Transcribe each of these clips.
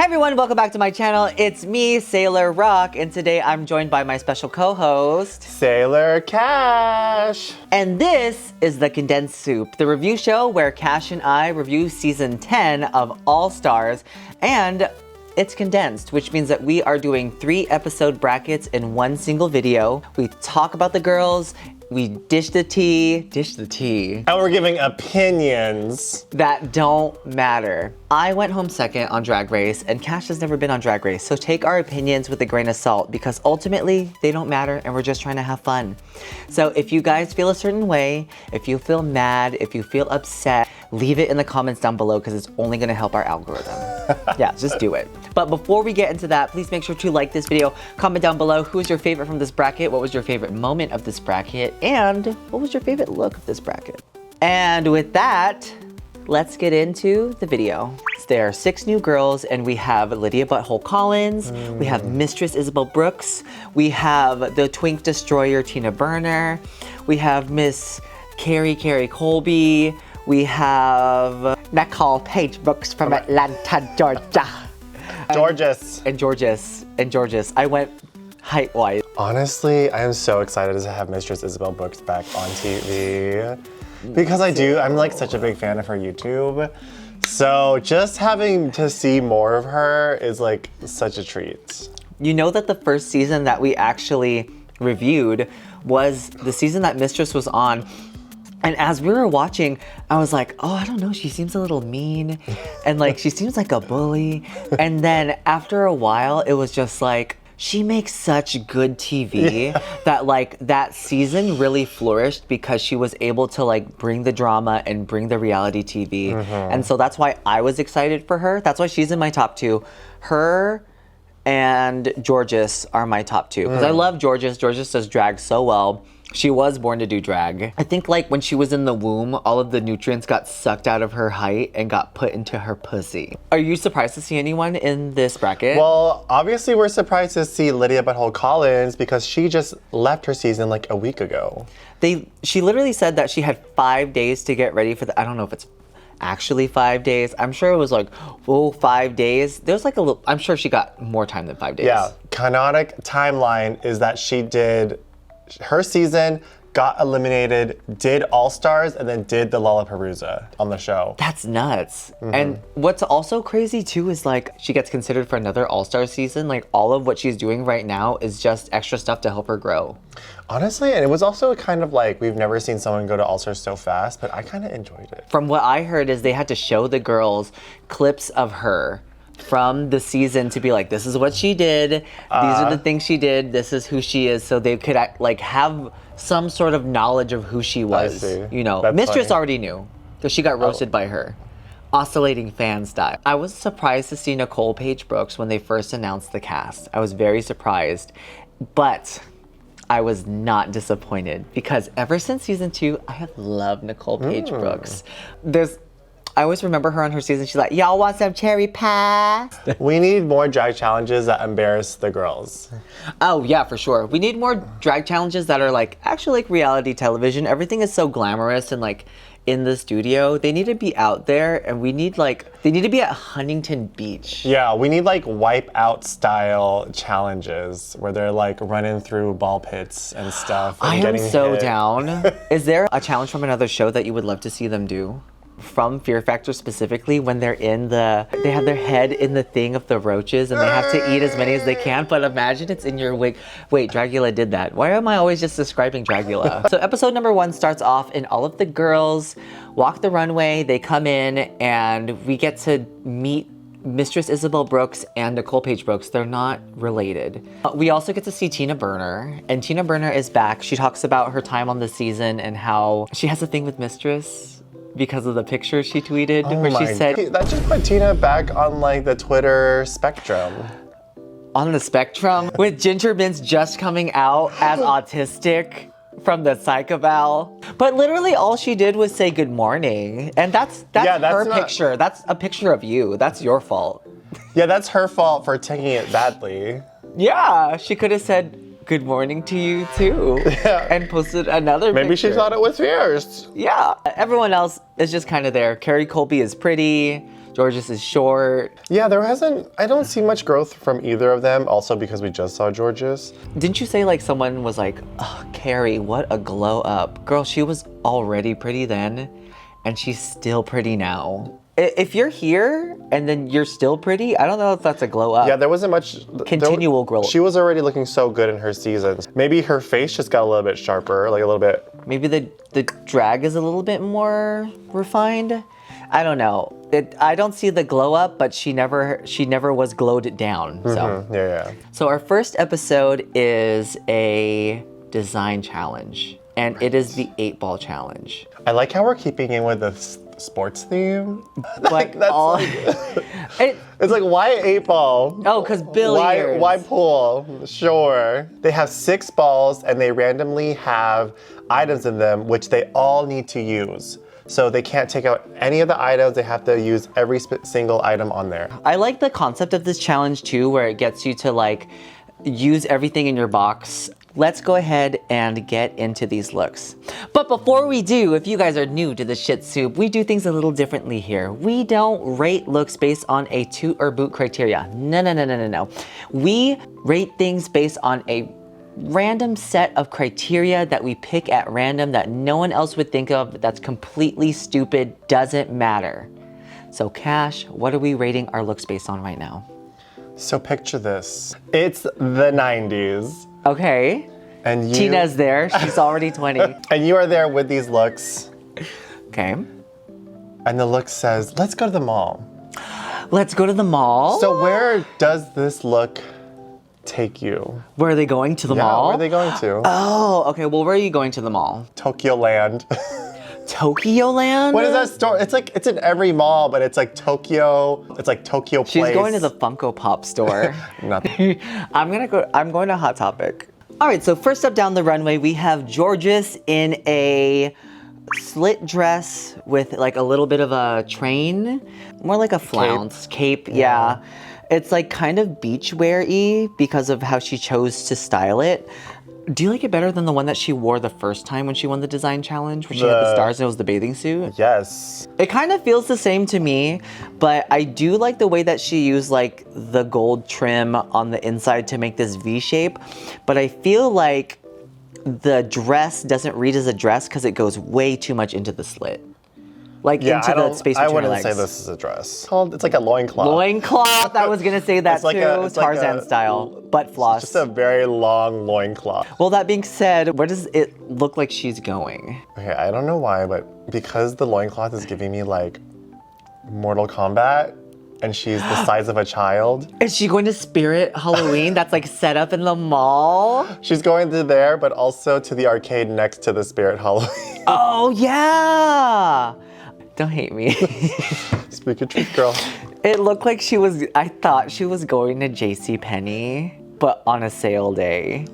everyone, welcome back to my channel. It's me, Sailor Rock, and today I'm joined by my special co-host, Sailor Cash. And this is the Condensed Soup, the review show where Cash and I review season 10 of All Stars, and it's condensed, which means that we are doing 3 episode brackets in one single video. We talk about the girls, we dish the tea, And we're giving opinions that don't matter. I went home second on Drag Race, and Cash has never been on Drag Race, so take our opinions with a grain of salt because ultimately they don't matter and we're just trying to have fun. So if you guys feel a certain way, if you feel mad, if you feel upset, leave it in the comments down below because it's only gonna help our algorithm. Yeah, just do it. But before we get into that, please make sure to like this video, comment down below who's your favorite from this bracket, what was your favorite moment of this bracket, and what was your favorite look of this bracket. And with that, let's get into the video. There are 6 new girls, and we have Lydia Butthole Collins, we have Mistress Isabel Brooks, we have the Twink Destroyer Tina Burner, we have Miss Carrie Colby, we have Nicole Paige Brooks from Atlanta, Georgia. Georges. I went height-wise. Honestly, I am so excited to have Mistress Isabel Brooks back on TV. Because I'm like such a big fan of her YouTube. So just having to see more of her is like such a treat. You know that the first season that we actually reviewed was the season that Mistress was on. And as we were watching, I was like, oh, I don't know, she seems a little mean. And like, she seems like a bully. And then after a while, it was just like, she makes such good TV that like that season really flourished because she was able to like bring the drama and bring the reality TV. And so that's why I was excited for her. That's why she's in my top 2. Her and Georges are my top 2. Because I love Georges. Georges does drag so well. She was born to do drag. I think like when she was in the womb, all of the nutrients got sucked out of her height and got put into her pussy. Are you surprised to see anyone in this bracket? Well, obviously we're surprised to see Lydia Butthole Collins because she just left her season like a week ago. She literally said that she had 5 days to get ready for I don't know if it's actually 5 days. I'm sure it was like, 5 days. There's like a little, I'm sure she got more time than 5 days. Yeah, canonic timeline is that she did her season, got eliminated, did All Stars, and then did the Lollapalooza on the show. That's nuts. And what's also crazy too is like she gets considered for another All Star season. Like all of what she's doing right now is just extra stuff to help her grow. Honestly, and it was also kind of like, we've never seen someone go to All Stars so fast, but I kind of enjoyed it. From what I heard is they had to show the girls clips of her from the season to be like, this is what she did, these are the things she did, this is who she is, so they could like have some sort of knowledge of who she was. I see. You know, That's Mistress funny. already knew because she got roasted by her. Oscillating fan style. I was surprised to see Nicole Paige Brooks when they first announced the cast. I was very surprised, but I was not disappointed because ever since season 2, I have loved Nicole Paige Brooks. I always remember her on her season. She's like, y'all want some cherry pie? We need more drag challenges that embarrass the girls. Oh yeah, for sure. We need more drag challenges that are like actually like reality television. Everything is so glamorous and like in the studio. They need to be out there, and they need to be at Huntington Beach. Yeah, we need like Wipeout style challenges where they're like running through ball pits and stuff. And I am so hit. down. Is there a challenge from another show that you would love to see them do? From Fear Factor specifically, when they have their head in the thing of the roaches and they have to eat as many as they can, but imagine it's in your wig. Wait, Dragula did that. Why am I always just describing Dragula? So episode number 1 starts off and all of the girls walk the runway, they come in, and we get to meet Mistress Isabel Brooks and Nicole Paige Brooks. They're not related. We also get to see Tina Burner, and Tina Burner is back. She talks about her time on the season and how she has a thing with Mistress because of the picture she tweeted where she said, that just put Tina back on like the Twitter spectrum. On the spectrum? With Ginger Mints just coming out as autistic from the psych eval. But literally all she did was say good morning. And that's her picture. That's a picture of you. That's your fault. Yeah, that's her fault for taking it badly. Yeah, she could have said good morning to you too. Yeah. And posted another Maybe picture. she thought it was fierce. Yeah. Everyone else is just kind of there. Carrie Colby is pretty. Georges is short. Yeah, I don't see much growth from either of them, also because we just saw Georges. Didn't you say like someone was like, oh, Carrie, what a glow up. Girl, she was already pretty then, and she's still pretty now. If you're here and then you're still pretty, I don't know if that's a glow up. Yeah, there wasn't much continual growth. She was already looking so good in her seasons. Maybe her face just got a little bit sharper, like a little bit. Maybe the drag is a little bit more refined. I don't know. I don't see the glow up, but she never was glowed down. So Yeah. So our first episode is a design challenge, and it is the 8-ball challenge. I like how we're keeping in with the sports theme. But it's like, why 8-ball? Oh, because billiards. Why pool? Sure. They have 6 balls and they randomly have items in them which they all need to use. So they can't take out any of the items. They have to use every single item on there. I like the concept of this challenge too, where it gets you to like use everything in your box. Let's go ahead and get into these looks. But before we do, if you guys are new to the shit soup, we do things a little differently here. We don't rate looks based on a toot or boot criteria. No. We rate things based on a random set of criteria that we pick at random that no one else would think of, that's completely stupid, doesn't matter. So Cash, what are we rating our looks based on right now? So picture this. It's the 90s. Okay. And Tina's there. She's already 20. And you are there with these looks. Okay. And the look says, let's go to the mall. Let's go to the mall? So where does this look take you? Where are they going? To the mall? Where are they going to? Oh, okay. Well, where are you going to the mall? Tokyo Land. Tokyo Land? What is that store? It's like, it's in every mall, but it's like Tokyo. It's like Tokyo Place. She's going to the Funko Pop store. Nothing. I'm going to Hot Topic. All right, so first up down the runway, we have Georges in a slit dress with like a little bit of a train. More like a flounce. Cape, yeah. It's like kind of beachwear-y because of how she chose to style it. Do you like it better than the one that she wore the first time when she won the design challenge, where she had the stars and it was the bathing suit? Yes. It kind of feels the same to me, but I do like the way that she used like the gold trim on the inside to make this V shape. But I feel like the dress doesn't read as a dress because it goes way too much into the slit. Like into the space between I wouldn't her legs. say this is a dress. It's like a loincloth. Loincloth, I was gonna say that too, Tarzan style, butt floss. Just a very long loincloth. Well, that being said, where does it look like she's going? Okay, I don't know why, but because the loincloth is giving me like Mortal Kombat, and she's the size of a child. Is she going to Spirit Halloween that's like set up in the mall? She's going to there, but also to the arcade next to the Spirit Halloween. Oh yeah! Don't hate me. Speak your truth, girl. It looked like I thought she was going to JCPenney, but on a sale day.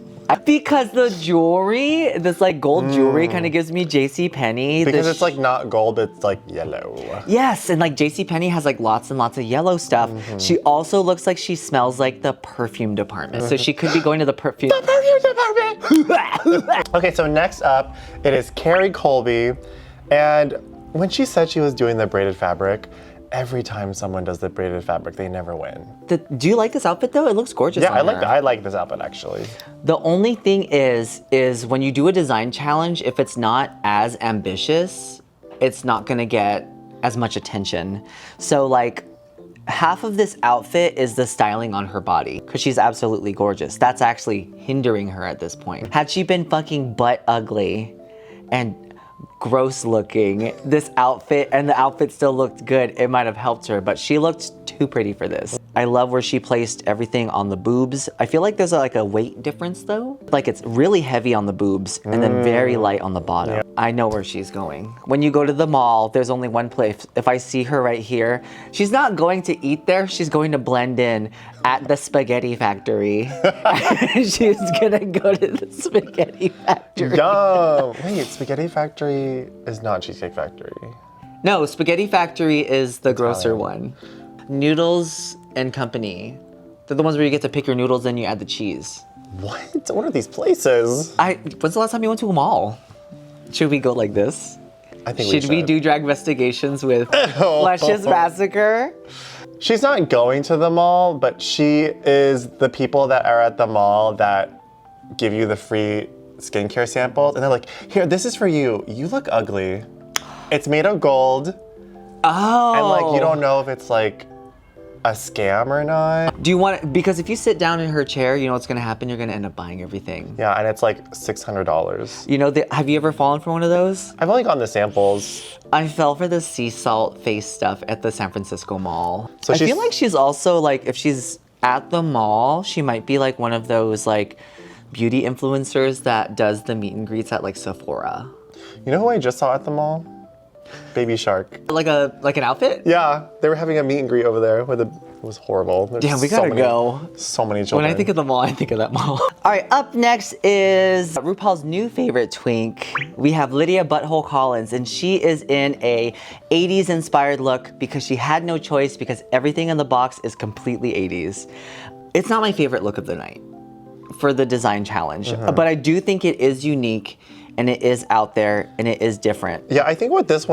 Because the jewelry, this like gold jewelry kind of gives me JCPenney. Because it's like not gold, it's like yellow. Yes, and like JCPenney has like lots and lots of yellow stuff. She also looks like she smells like the perfume department. So she could be going to the perfume. The perfume department! Okay, so next up, it is Carrie Colby. And when she said she was doing the braided fabric, every time someone does the braided fabric, they never win. Do you like this outfit though? It looks gorgeous on her. I like this outfit actually. The only thing is when you do a design challenge, if it's not as ambitious, it's not gonna get as much attention. So like, half of this outfit is the styling on her body, because she's absolutely gorgeous. That's actually hindering her at this point. Had she been fucking butt ugly and gross looking, this outfit, and the outfit still looked good, it might have helped her, but she looked too pretty for this. I love where she placed everything on the boobs. I feel like there's like a weight difference though. Like it's really heavy on the boobs and then very light on the bottom. Yeah. I know where she's going. When you go to the mall, there's only one place. If I see her right here, she's not going to eat there, she's going to blend in at the spaghetti factory. She's gonna go to the spaghetti factory. Yum! Wait, Spaghetti Factory is not Cheesecake Factory. No, Spaghetti Factory is the grosser one. Noodles and Company. They're the ones where you get to pick your noodles and you add the cheese. What? What are these places? When's the last time you went to a mall? Should we go like this? I think should we do drag investigations with Luscious Massacre? She's not going to the mall, but she is the people that are at the mall that give you the free skincare samples. And they're like, here, this is for you. You look ugly. It's made of gold. Oh. And like, you don't know if it's like a scam or not. Do you want, because if you sit down in her chair, you know what's gonna happen? You're gonna end up buying everything. Yeah, and it's like $600. You know, have you ever fallen for one of those? I've only gotten the samples. I fell for the sea salt face stuff at the San Francisco mall. So I feel like she's also like, if she's at the mall, she might be like one of those like beauty influencers that does the meet and greets at like Sephora. You know who I just saw at the mall? Baby Shark. Like an outfit? Yeah, they were having a meet and greet over there it was horrible. There's Damn, we gotta go. So many children. When I think of the mall, I think of that mall. All right, up next is RuPaul's new favorite twink. We have Lydia Butthole Collins, and she is in a 80s inspired look because she had no choice because everything in the box is completely 80s. It's not my favorite look of the night for the design challenge, but I do think it is unique and it is out there and it is different. Yeah, I think why this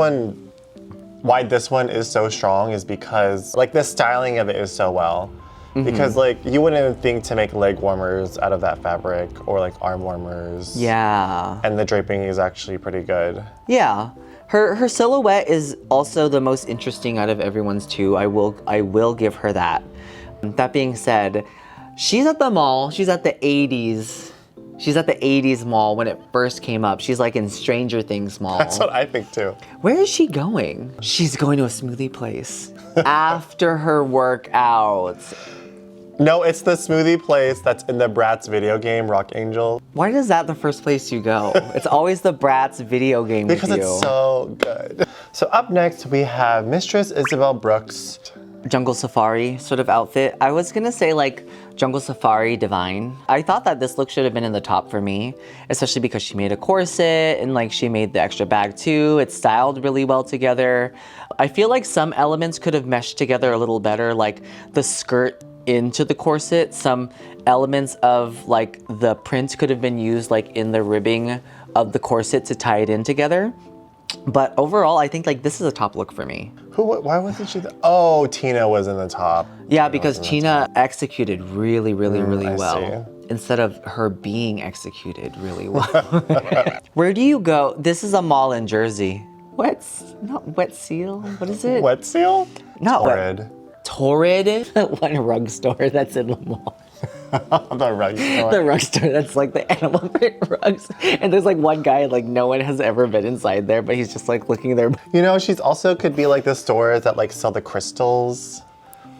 one is so strong is because like the styling of it is so well. Because like you wouldn't think to make leg warmers out of that fabric or like arm warmers. Yeah. And the draping is actually pretty good. Yeah. Her silhouette is also the most interesting out of everyone's too. I will give her that. That being said, she's at the mall. She's at the 80s. She's at the 80s mall when it first came up. She's like in Stranger Things mall. That's what I think too. Where is she going? She's going to a smoothie place after her workout. No, it's the smoothie place that's in the Bratz video game, Rock Angel. Why is that the first place you go? It's always the Bratz video game because with you. It's so good. So up next we have Mistress Isabel Brooks. Jungle Safari sort of outfit. I was gonna say like Jungle Safari Divine. I thought that this look should have been in the top for me, especially because she made a corset and like she made the extra bag too. It's styled really well together. I feel like some elements could have meshed together a little better, like the skirt into the corset. Some elements of like the print could have been used like in the ribbing of the corset to tie it in together. But overall, I think like this is a top look for me. Why wasn't she Oh, Tina was in the top. Yeah, because Tina executed really well. See. Instead of her being executed really well. Where do you go? This is a mall in Jersey. Not Wet Seal? What is it? Wet Seal? Not Torrid. Torrid? One rug store that's in the mall. The rug store. The rug store that's like the animal print rugs. And there's like one guy, like no one has ever been inside there, but he's just like looking there. You know, she's also could be like the stores that like sell the crystals.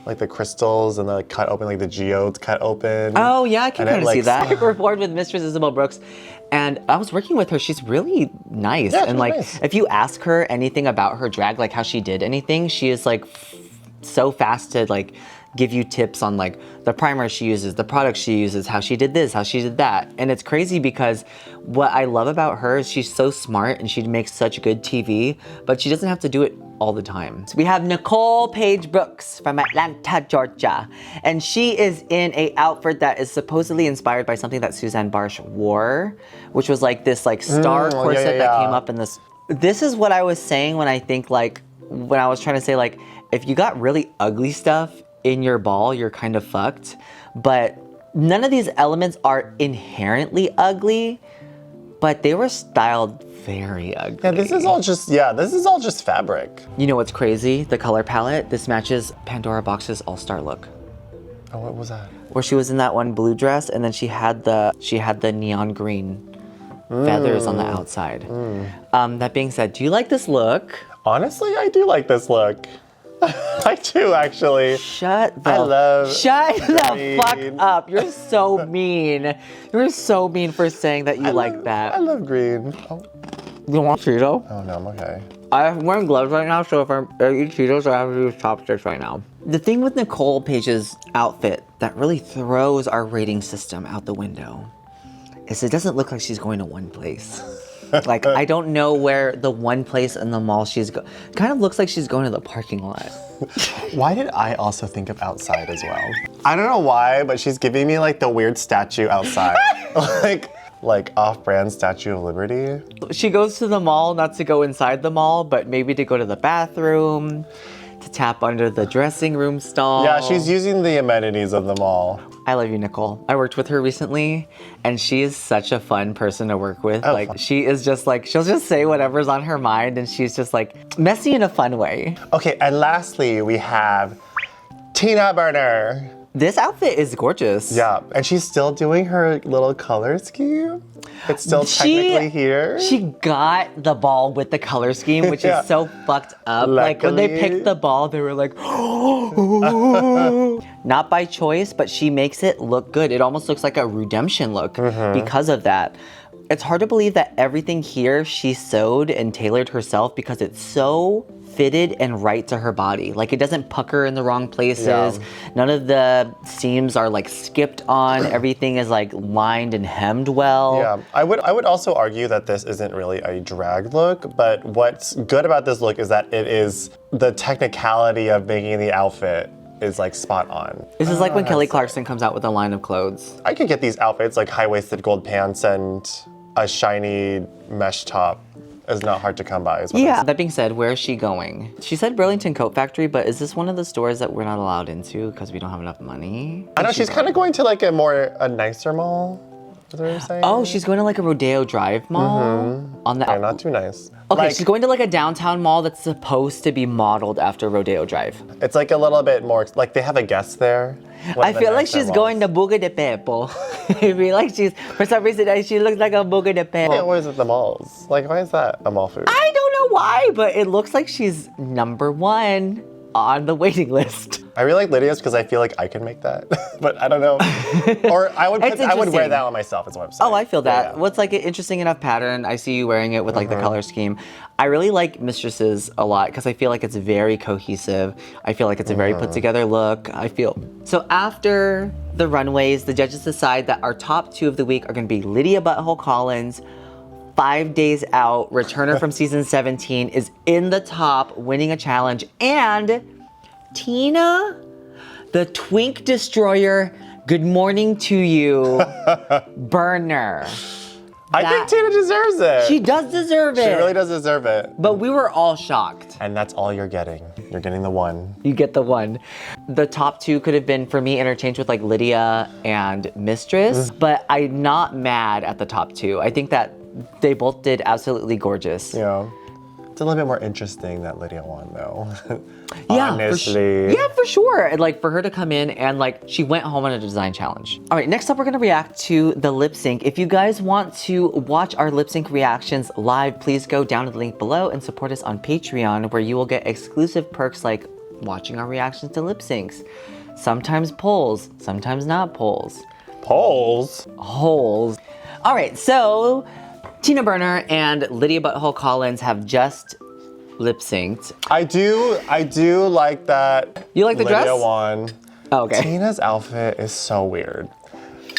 Like the crystals and they're like cut open, like the geodes cut open. Oh yeah, I can kind of see that. I Yeah, performed with Mistress Isabel Brooks and I was working with her. She's really nice. And like, nice. If you ask her anything about her drag, like how she did anything, she is like so fast to like give you tips on like the primer she uses, the products she uses, how she did this, how she did that. And it's crazy because what I love about her is she's so smart and she makes such good TV, but she doesn't have to do it all the time. So we have Nicole Paige Brooks from Atlanta, Georgia. And she is in a outfit that is supposedly inspired by something that Suzanne Barsh wore, which was like this like star corset that came up in this. This is what I was saying when I think like, when I was trying to say like, if you got really ugly stuff in your ball, you're kind of fucked. But none of these elements are inherently ugly, but they were styled very ugly. Yeah, this is all just fabric. You know what's crazy? The color palette. This matches Pandora Box's All-Star look. Oh, what was that? Where she was in that one blue dress and then she had the neon green feathers on the outside. That being said, do you like this look? Honestly, I do like this look. I do, actually. Shut the green. fuck up. You're so mean. You're so mean for saying that you like that. I love green. Oh. You want Cheeto? Oh no, I'm okay. I'm wearing gloves right now, so if I eat Cheetos, I have to use chopsticks right now. The thing with Nicole Paige's outfit that really throws our rating system out the window is it doesn't look like she's going to one place. Like, I don't know where the one place in the mall she's going. Kind of looks like she's going to the parking lot. Why did I also think of outside as well? I don't know why, but she's giving me like the weird statue outside. Like, like off-brand Statue of Liberty. She goes to the mall, not to go inside the mall, but maybe to go to the bathroom, to tap under the dressing room stall. Yeah, she's using the amenities of the mall. I love you, Nicole. I worked with her recently, and she is such a fun person to work with. Oh, like, fun. she is just like, she'll just say whatever's on her mind, and she's just like messy in a fun way. Okay, and lastly, we have Tina Burner. This outfit is gorgeous. Yeah, and she's still doing her little color scheme. It's still technically here. She got the ball with the color scheme, which Yeah. is so fucked up. Like when they Luckily. picked the ball, they were like, not by choice, but she makes it look good. It almost looks like a redemption look because of that. It's hard to believe that everything here she sewed and tailored herself because it's so fitted and right to her body. Like it doesn't pucker in the wrong places. Yeah. None of the seams are like skipped on. Everything is like lined and hemmed well. Yeah, I would also argue that this isn't really a drag look, but what's good about this look is that it is the technicality of making the outfit is like spot on. This is like when Kelly Clarkson comes out with a line of clothes. I could get these outfits like high-waisted gold pants and a shiny mesh top. Is not hard to come by. Is what I'm Yeah. saying. That being said, where is she going? She said Burlington Coat Factory, but is this one of the stores that we're not allowed into because we don't have enough money? I know she's kind of going to like a nicer mall. Is that what you're saying? Oh, she's going to like a Rodeo Drive mall on the. Okay, not too nice. Okay, Like, she's going to like a downtown mall that's supposed to be modeled after Rodeo Drive. it's like a little bit more like they have a guest there. I feel like she's going to Buga de Pepo. I feel like she's, for some reason, she looks like a Buga de Yeah, Pepo. where's at the malls? Like, why is that a mall food? I don't know why, but it looks like she's #1 on the waiting list. I really like Lydia's because I feel like I can make that, but I don't know. Or I would It's wear interesting. that on myself. Is what I'm saying. Oh, I feel that. Yeah, yeah. What's like an interesting enough pattern? I see you wearing it with like the color scheme. I really like Mistresses a lot because I feel like it's very cohesive. I feel like it's a very put together look. I feel. So after the runways, the judges decide that our top 2 of the week are going to be Lydia Butthole Collins. 5 days out, returner from season 17, is in the top, winning a challenge, and Tina, the Twink Destroyer, good morning to you, Burner. I think Tina deserves it. She does deserve it. She really does deserve it. But we were all shocked. And that's all you're getting. You're getting the one. You get the one. The top 2 could have been, for me, interchanged with like Lydia and Mistress, but I'm not mad at the top 2. I think that they both did absolutely gorgeous. Yeah. It's a little bit more interesting that Lydia won, though. Yeah, Honestly. for sure. And like for her to come in and like she went home on a design challenge. All right, next up we're gonna react to the lip sync. If you guys want to watch our lip sync reactions live, please go down to the link below and support us on Patreon, where you will get exclusive perks like watching our reactions to lip syncs. Sometimes polls, sometimes not polls. Polls. Holes. All right, so Tina Burner and Lydia Butthole Collins have just lip synced. I do like that. You like the Lydia dress? won. Oh, okay. Tina's outfit is so weird.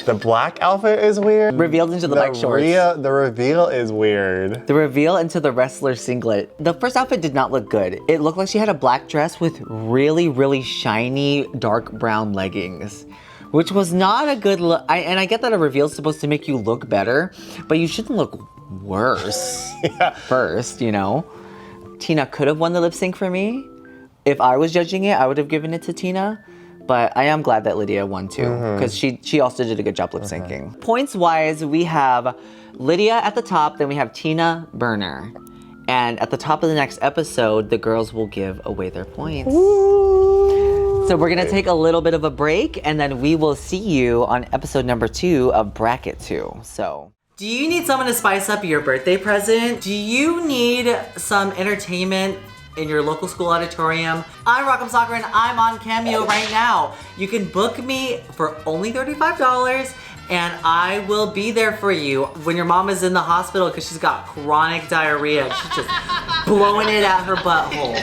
The black outfit is weird. Revealed into the bike shorts. The reveal is weird. The reveal into the wrestler singlet. The first outfit did not look good. It looked like she had a black dress with really, really shiny dark brown leggings, which was not a good look. And I get that a reveal is supposed to make you look better, but you shouldn't look worse first, you know? Tina could have won the lip sync for me. If I was judging it, I would have given it to Tina. But I am glad that Lydia won too, because she also did a good job lip syncing. Points wise, we have Lydia at the top, then we have Tina Burner. And at the top of the next episode, the girls will give away their points. So we're gonna take a little bit of a break, and then we will see you on episode number 2 of Bracket 2. So. Do you need someone to spice up your birthday present? Do you need some entertainment in your local school auditorium? I'm ReCap Sakura and I'm on Cameo right now. You can book me for only $35 and I will be there for you when your mom is in the hospital because she's got chronic diarrhea. She's just blowing it at her butthole.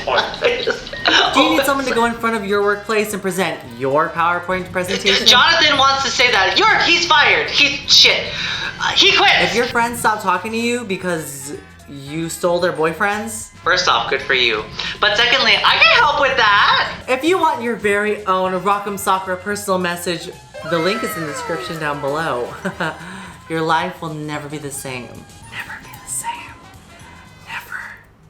Do you need someone to go in front of your workplace and present your PowerPoint presentation? Jonathan wants to say that. He's fired. He quit. If your friends stop talking to you because you stole their boyfriends? First off, good for you. But secondly, I can help with that. If you want your very own ReCap Sakura personal message, the link is in the description down below. Your life will never be the same. Never be the same. Never.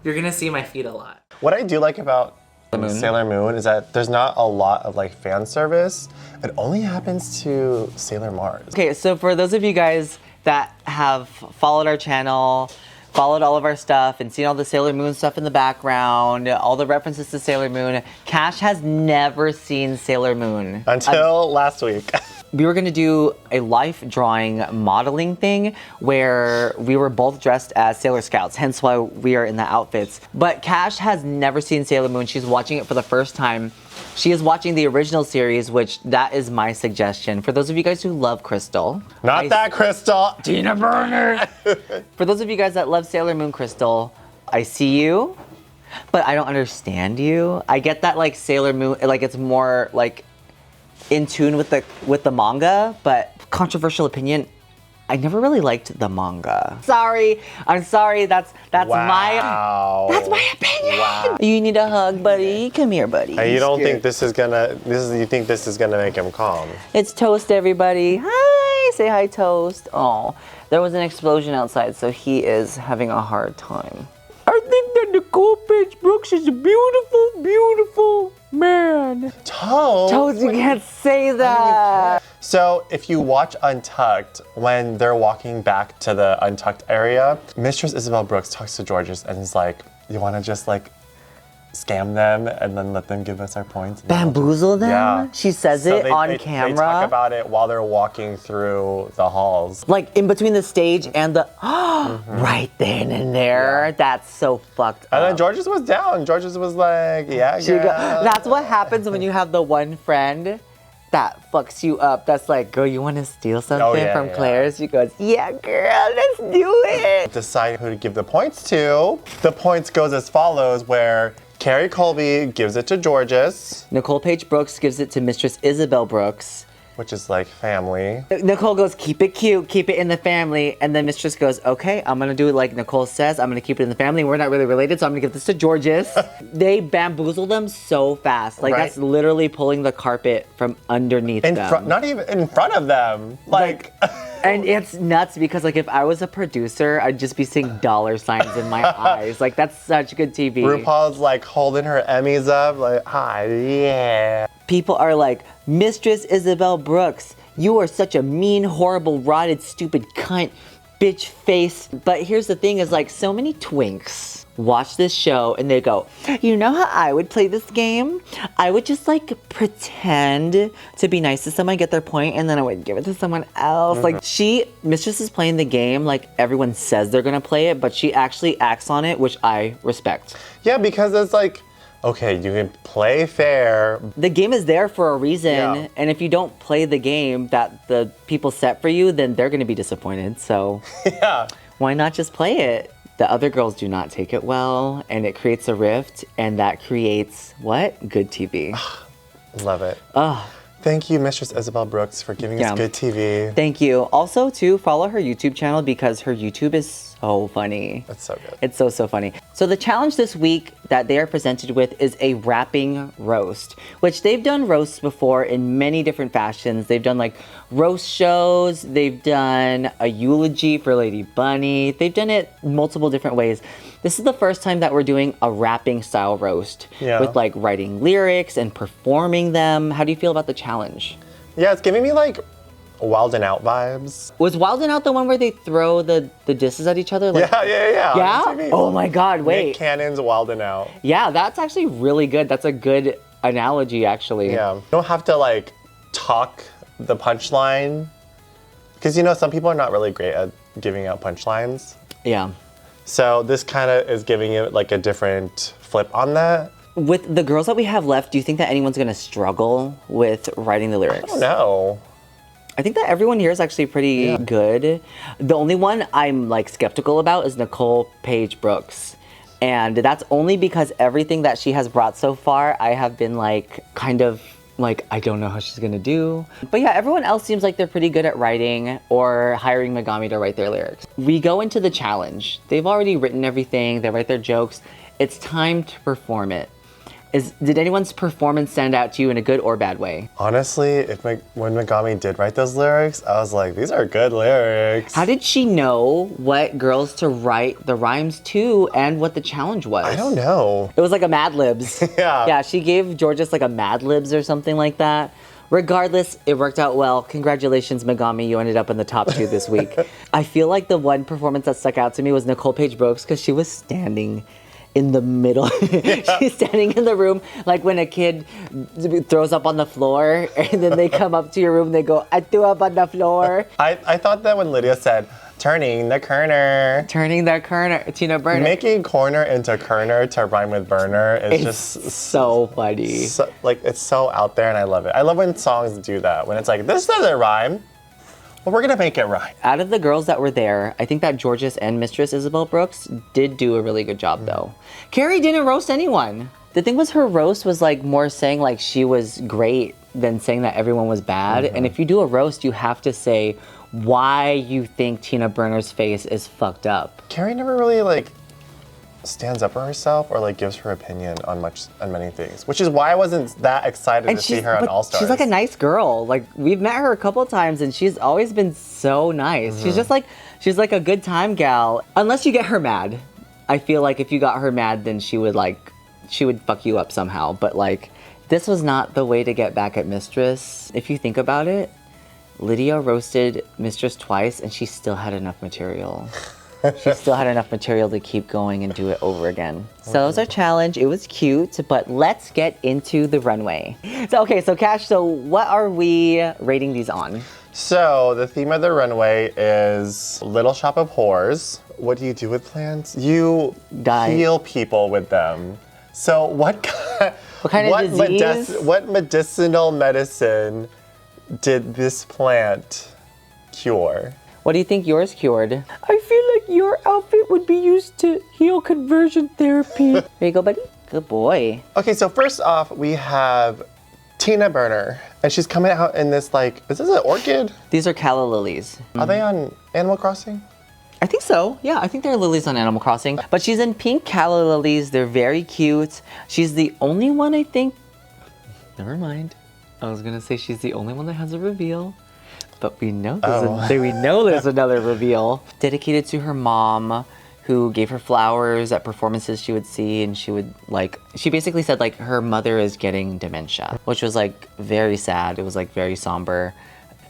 You're gonna see my feet a lot. What I do like about Moon. Sailor Moon is that there's not a lot of like fan service. It only happens to Sailor Mars. Okay, so for those of you guys that have followed our channel, followed all of our stuff, and seen all the Sailor Moon stuff in the background, all the references to Sailor Moon, Cash has never seen Sailor Moon. Until last week. We were gonna do a life drawing modeling thing where we were both dressed as Sailor Scouts, hence why we are in the outfits. But Cash has never seen Sailor Moon. She's watching it for the first time. She is watching the original series, which that is my suggestion. For those of you guys who love Crystal. Not that Crystal. Tina Burner. For those of you guys that love Sailor Moon Crystal, I see you, but I don't understand you. I get that like Sailor Moon, like it's more like in tune with the manga, but controversial opinion, I never really liked the manga. Sorry, I'm sorry. That's Wow. my opinion. Wow. You need a hug, buddy. Come here, buddy. And you don't think this is gonna make him calm? It's Toast, everybody. Hi, say hi, Toast. Oh, there was an explosion outside, so he is having a hard time. I think that Nicole Page Brooks is a beautiful, beautiful man. Toast? Toast, you can't say that. So if you watch Untucked, when they're walking back to the Untucked area, Mistress Isabel Brooks talks to Georges and is like, you wanna just like scam them and then let them give us our points? Bamboozle them? Yeah. She says it on camera. They talk about it while they're walking through the halls. Like in between the stage and the, right then and there. Yeah. That's so fucked up. And then Georges was down. Georges was like, yeah, girl. That's what happens when you have the one friend that fucks you up. That's like, girl, you want to steal something from Claire's? She goes, yeah, girl, let's do it. Decide who to give the points to. The points goes as follows, where Carrie Colby gives it to Georges, Nicole Page Brooks gives it to Mistress Isabel Brooks. which is like family. Nicole goes, keep it cute, keep it in the family. And then Mistress goes, okay, I'm gonna do it like Nicole says. I'm gonna keep it in the family. We're not really related, so I'm gonna give this to Georges. They bamboozle them so fast. Like that's literally pulling the carpet from underneath them. Not even in front of them. Like and it's nuts because like if I was a producer, I'd just be seeing dollar signs in my eyes. Like that's such good TV. RuPaul's like holding her Emmys up, like, hi, yeah. People are like, Mistress Isabel Brooks, you are such a mean, horrible, rotted, stupid cunt, bitch face. But here's the thing is like so many twinks watch this show and they go, you know how I would play this game? I would just like pretend to be nice to someone, get their point, and then I would give it to someone else. Like Mistress is playing the game like everyone says they're gonna play it, but she actually acts on it, which I respect. Yeah, because it's like, okay, you can play fair. The game is there for a reason, and if you don't play the game that the people set for you, then they're gonna be disappointed, so why not just play it? The other girls do not take it well, and it creates a rift, and that creates, what? Good TV. Love it. Thank you, Mistress Isabel Brooks, for giving us good TV. Thank you. Also, too, follow her YouTube channel because her YouTube is so funny. It's so good. It's so, so funny. So the challenge this week that they are presented with is a rapping roast, which they've done roasts before in many different fashions. They've done like roast shows. They've done a eulogy for Lady Bunny. They've done it multiple different ways. This is the first time that we're doing a rapping style roast with like writing lyrics and performing them. How do you feel about the challenge? Yeah, it's giving me like Wild 'N Out vibes. Was Wild 'N Out the one where they throw the disses at each other? Like, yeah. Yeah? On TV. Oh my God, wait. Nick Cannon's Wild 'N Out. Yeah, that's actually really good. That's a good analogy, actually. Yeah. You don't have to like talk the punchline. Because you know, some people are not really great at giving out punchlines. Yeah. So this kind of is giving it like a different flip on that. With the girls that we have left, do you think that anyone's gonna struggle with writing the lyrics? I don't know. I think that everyone here is actually pretty good. The only one I'm like skeptical about is Nicole Page Brooks. And that's only because everything that she has brought so far, I have been like, kind of like, I don't know how she's gonna do. But yeah, everyone else seems like they're pretty good at writing or hiring Megami to write their lyrics. We go into the challenge. They've already written everything, they write their jokes. It's time to perform it. Did anyone's performance stand out to you in a good or bad way? Honestly, when Megami did write those lyrics, I was like, these are good lyrics. How did she know what girls to write the rhymes to and what the challenge was? I don't know. It was like a Mad Libs. Yeah. Yeah, she gave Georges like a Mad Libs or something like that. Regardless, it worked out well. Congratulations, Megami. You ended up in the top 2 this week. I feel like the one performance that stuck out to me was Nicole Paige Brooks because she was standing in the middle. She's standing in the room like when a kid throws up on the floor and then they come up to your room and they go, I threw up on the floor. I thought that when Lydia said, turning the corner. Turning the corner, Tina Burner. Making corner into kerner to rhyme with burner is just so funny. So, like, it's so out there and I love it. I love when songs do that. When it's like, this doesn't rhyme. Well, we're gonna make it rhyme. Out of the girls that were there, I think that Georges and Mistress Isabel Brooks did do a really good job though. Carrie didn't roast anyone. The thing was her roast was like more saying like she was great than saying that everyone was bad. And if you do a roast, you have to say why you think Tina Burner's face is fucked up. Carrie never really like stands up for herself or like gives her opinion on many things, which is why I wasn't that excited to see her on All Stars. She's like a nice girl. Like we've met her a couple times and she's always been so nice. She's just like, she's like a good time gal. Unless you get her mad. I feel like if you got her mad, then she would fuck you up somehow. But like, this was not the way to get back at Mistress. If you think about it, Lydia roasted Mistress twice and she still had enough material. She still had enough material to keep going and do it over again. So that was our challenge. It was cute, but let's get into the runway. So Cash, so what are we rating these on? So the theme of the runway is Little Shop of Whores. What do you do with plants? You heal people with them. So what kind of disease? What medicinal medicine did this plant cure? What do you think yours cured? I feel like your outfit would be used to heal conversion therapy. There you go, buddy. Good boy. Okay, so first off, we have Tina Burner. And she's coming out in this like, is this an orchid? These are calla lilies. Are they on Animal Crossing? I think so. Yeah, I think they're lilies on Animal Crossing. But she's in pink calla lilies. They're very cute. She's the only one, I think. Never mind. I was gonna say she's the only one that has a reveal. But we know there's another reveal. Dedicated to her mom, who gave her flowers at performances she would see, and she basically said like her mother is getting dementia, which was like very sad. It was like very somber.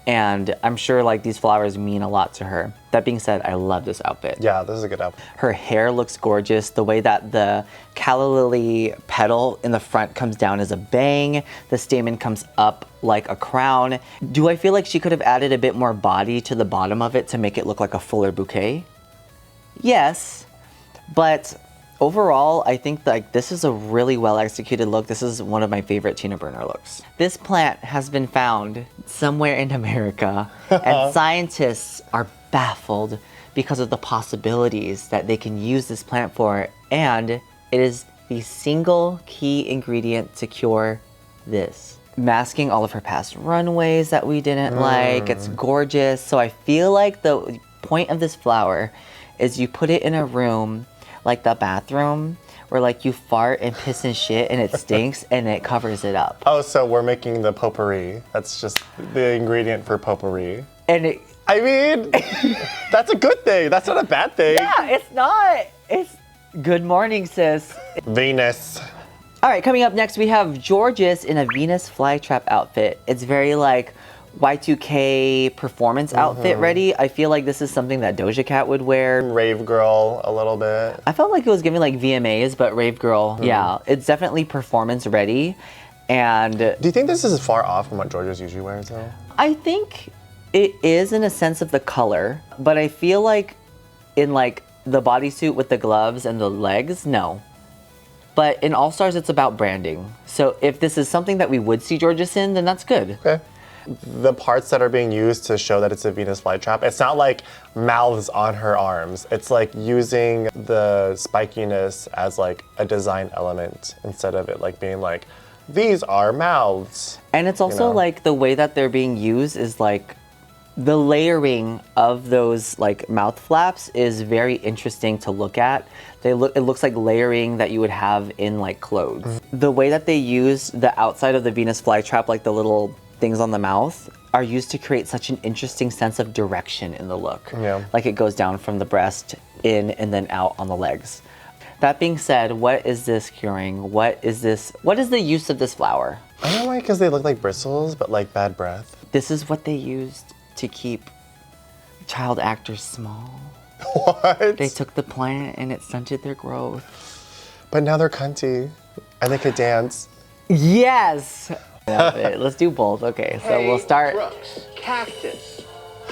And I'm sure like these flowers mean a lot to her. That being said, I love this outfit. Yeah, this is a good outfit. Her hair looks gorgeous. The way that the calla lily petal in the front comes down as a bang. The stamen comes up like a crown. Do I feel like she could have added a bit more body to the bottom of it to make it look like a fuller bouquet? Yes, but overall, I think like this is a really well executed look. This is one of my favorite Tina Burner looks. This plant has been found somewhere in America and scientists are baffled because of the possibilities that they can use this plant for, and it is the single key ingredient to cure this. Masking all of her past runways that we didn't like. It's gorgeous. So I feel like the point of this flower is you put it in a room like the bathroom where like you fart and piss and shit and it stinks and it covers it up. Oh, so we're making the potpourri. That's just the ingredient for potpourri. And I mean, that's a good thing. That's not a bad thing. Yeah, it's not. It's good morning, sis. Venus. All right, coming up next, we have Georges in a Venus flytrap outfit. It's very like Y2K performance outfit ready. I feel like this is something that Doja Cat would wear. Rave girl a little bit. I felt like it was giving like VMAs, but Rave girl, yeah. It's definitely performance ready. And do you think this is far off from what Georges usually wears though? I think it is in a sense of the color, but I feel like in like the bodysuit with the gloves and the legs, no. But in All Stars, it's about branding. So if this is something that we would see Georges in, then that's good. Okay. The parts that are being used to show that it's a Venus flytrap, it's not like mouths on her arms. It's like using the spikiness as like a design element instead of it like being like, these are mouths. And it's also like the way that they're being used is like The layering of those like mouth flaps is very interesting to look at. It looks like layering that you would have in like clothes. The way that they use the outside of the Venus flytrap, like the little things on the mouth, are used to create such an interesting sense of direction in the look. Yeah. Like it goes down from the breast in and then out on the legs. That being said, what is this curing? What is the use of this flower? I don't know why, because they look like bristles, but like bad breath. This is what they used to keep child actors small. What? They took the plant and it stunted their growth. But now they're cunty, and they could dance. Yes! Let's do both. Okay, so we'll start. Brooks, cactus.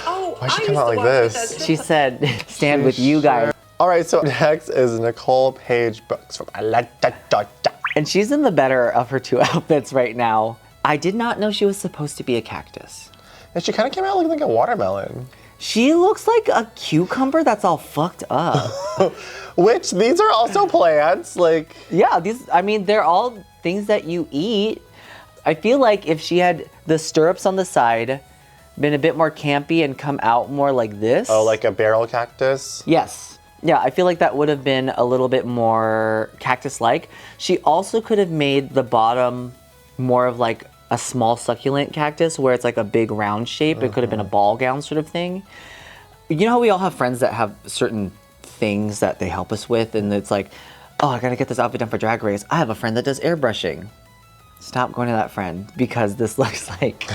Oh, Why'd she come out like this? She said, stand with you guys. All right, so next is Nicole Paige Brooks from And she's in the better of her two outfits right now. I did not know she was supposed to be a cactus. And she kind of came out looking like a watermelon. She looks like a cucumber that's all fucked up. Which, these are also plants, like... Yeah, they're all things that you eat. I feel like if she had the stirrups on the side, been a bit more campy and come out more like this. Oh, like a barrel cactus? Yes. Yeah, I feel like that would have been a little bit more cactus-like. She also could have made the bottom more of like a small succulent cactus where it's like a big round shape. It could have been a ball gown sort of thing. You know how we all have friends that have certain things that they help us with and it's like, oh, I gotta get this outfit done for Drag Race. I have a friend that does airbrushing. Stop going to that friend because this looks like,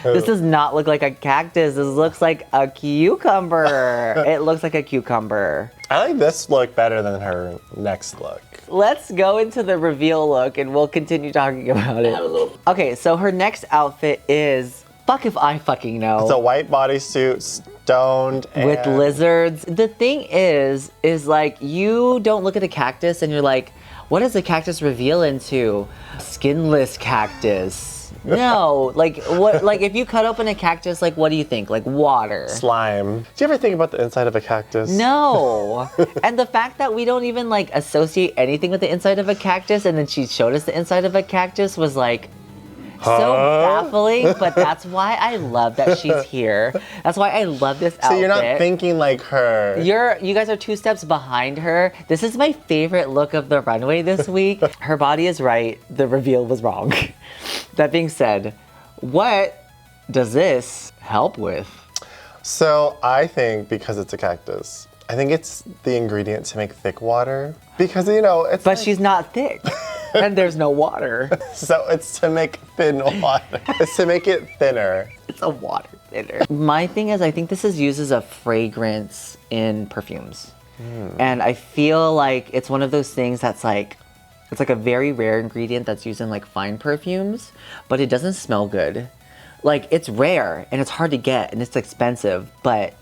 this does not look like a cactus. This looks like a cucumber. It looks like a cucumber. I like this look better than her next look. Let's go into the reveal look and we'll continue talking about it. Okay, so her next outfit is, fuck if I fucking know. It's a white bodysuit, stoned, with and... lizards. The thing is like you don't look at a cactus and you're like, what does a cactus reveal into? Skinless cactus. No, like what? Like if you cut open a cactus, like what do you think? Like water. Slime. Do you ever think about the inside of a cactus? No. And the fact that we don't even like associate anything with the inside of a cactus and then she showed us the inside of a cactus was like, so baffling, but that's why I love that she's here. That's why I love this outfit. So you're not thinking like her. You guys are 2 steps behind her. This is my favorite look of the runway this week. Her body is right. The reveal was wrong. That being said, what does this help with? So I think because it's a cactus, I think it's the ingredient to make thick water. Because, you know, it's But she's not thick. And there's no water. So it's to make thin water. It's to make it thinner. It's a water thinner. My thing is, I think this is used as a fragrance in perfumes. And I feel like it's one of those things that's like, it's like a very rare ingredient that's used in like fine perfumes, but it doesn't smell good. Like it's rare and it's hard to get and it's expensive, but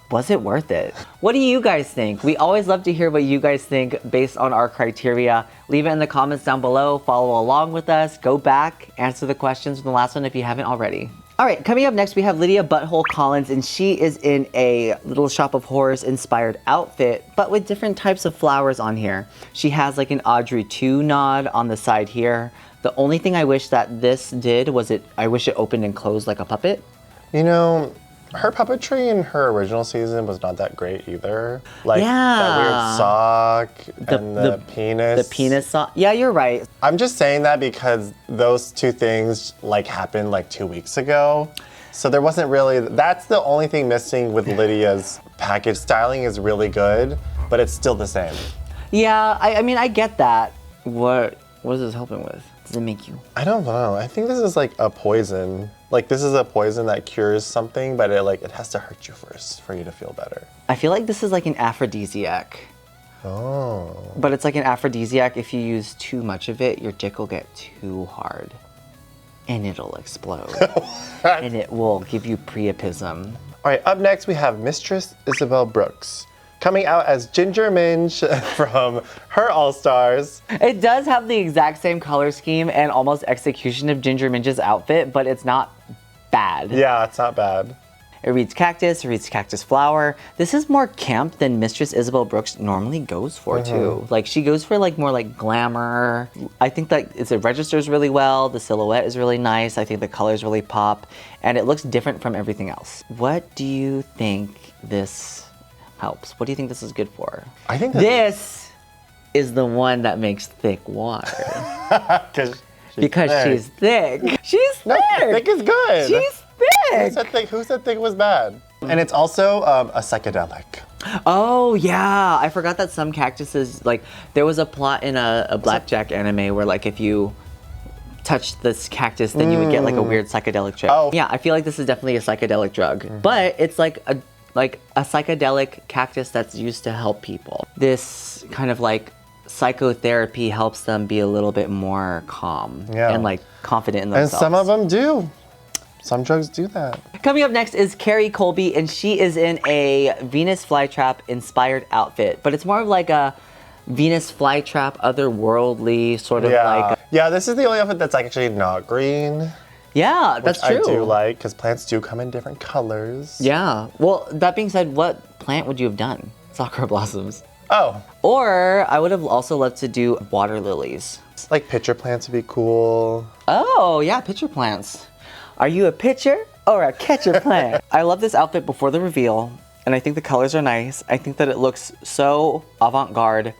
was it worth it? What do you guys think? We always love to hear what you guys think based on our criteria. Leave it in the comments down below, follow along with us, go back, answer the questions from the last one if you haven't already. All right, coming up next, we have Lydia Butthole Collins, and she is in a Little Shop of Horrors inspired outfit, but with different types of flowers on here. She has like an Audrey 2 nod on the side here. The only thing I wish that this did was I wish it opened and closed like a puppet. You know, her puppetry in her original season was not that great either. Like that weird sock and the penis. The penis sock. Yeah, you're right. I'm just saying that because those 2 things like happened like 2 weeks ago. So there wasn't really, that's the only thing missing with Lydia's package. Styling is really good, but it's still the same. Yeah, I mean, I get that. What is this helping with? Does it make you? I don't know. I think this is like a poison. Like this is a poison that cures something, but it has to hurt you first for you to feel better. I feel like this is like an aphrodisiac. Oh. But it's like an aphrodisiac. If you use too much of it, your dick will get too hard. And it'll explode. And it will give you priapism. All right, up next we have Mistress Isabel Brooks, coming out as Ginger Minge from her All-Stars. It does have the exact same color scheme and almost execution of Ginger Minge's outfit, but it's not bad. Yeah, it's not bad. It reads cactus, it reads cactus flower. This is more camp than Mistress Isabel Brooks normally goes for too. Like she goes for like more like glamour. I think that it registers really well. The silhouette is really nice. I think the colors really pop and it looks different from everything else. What do you think this helps? What do you think this is good for? I think this is the one that makes thick water. Because she's thick. She's thick. No, thick is good. She's thick. Who said thick was bad? And it's also a psychedelic. Oh yeah, I forgot that some cactuses, like there was a plot in a Blackjack anime where like if you touched this cactus, then you would get like a weird psychedelic trip. Oh. Yeah, I feel like this is definitely a psychedelic drug, but it's like a psychedelic cactus that's used to help people. This kind of like psychotherapy helps them be a little bit more calm and like confident in themselves. And some of them do. Some drugs do that. Coming up next is Carrie Colby, and she is in a Venus flytrap inspired outfit, but it's more of like a Venus flytrap, otherworldly sort of like. Yeah, this is the only outfit that's actually not green. Yeah, that's true. I do like, because plants do come in different colors. Yeah. Well, that being said, what plant would you have done? Sakura blossoms. Oh. Or I would have also loved to do water lilies. Like pitcher plants would be cool. Oh, yeah, pitcher plants. Are you a pitcher or a catcher plant? I love this outfit before the reveal, and I think the colors are nice. I think that it looks so avant-garde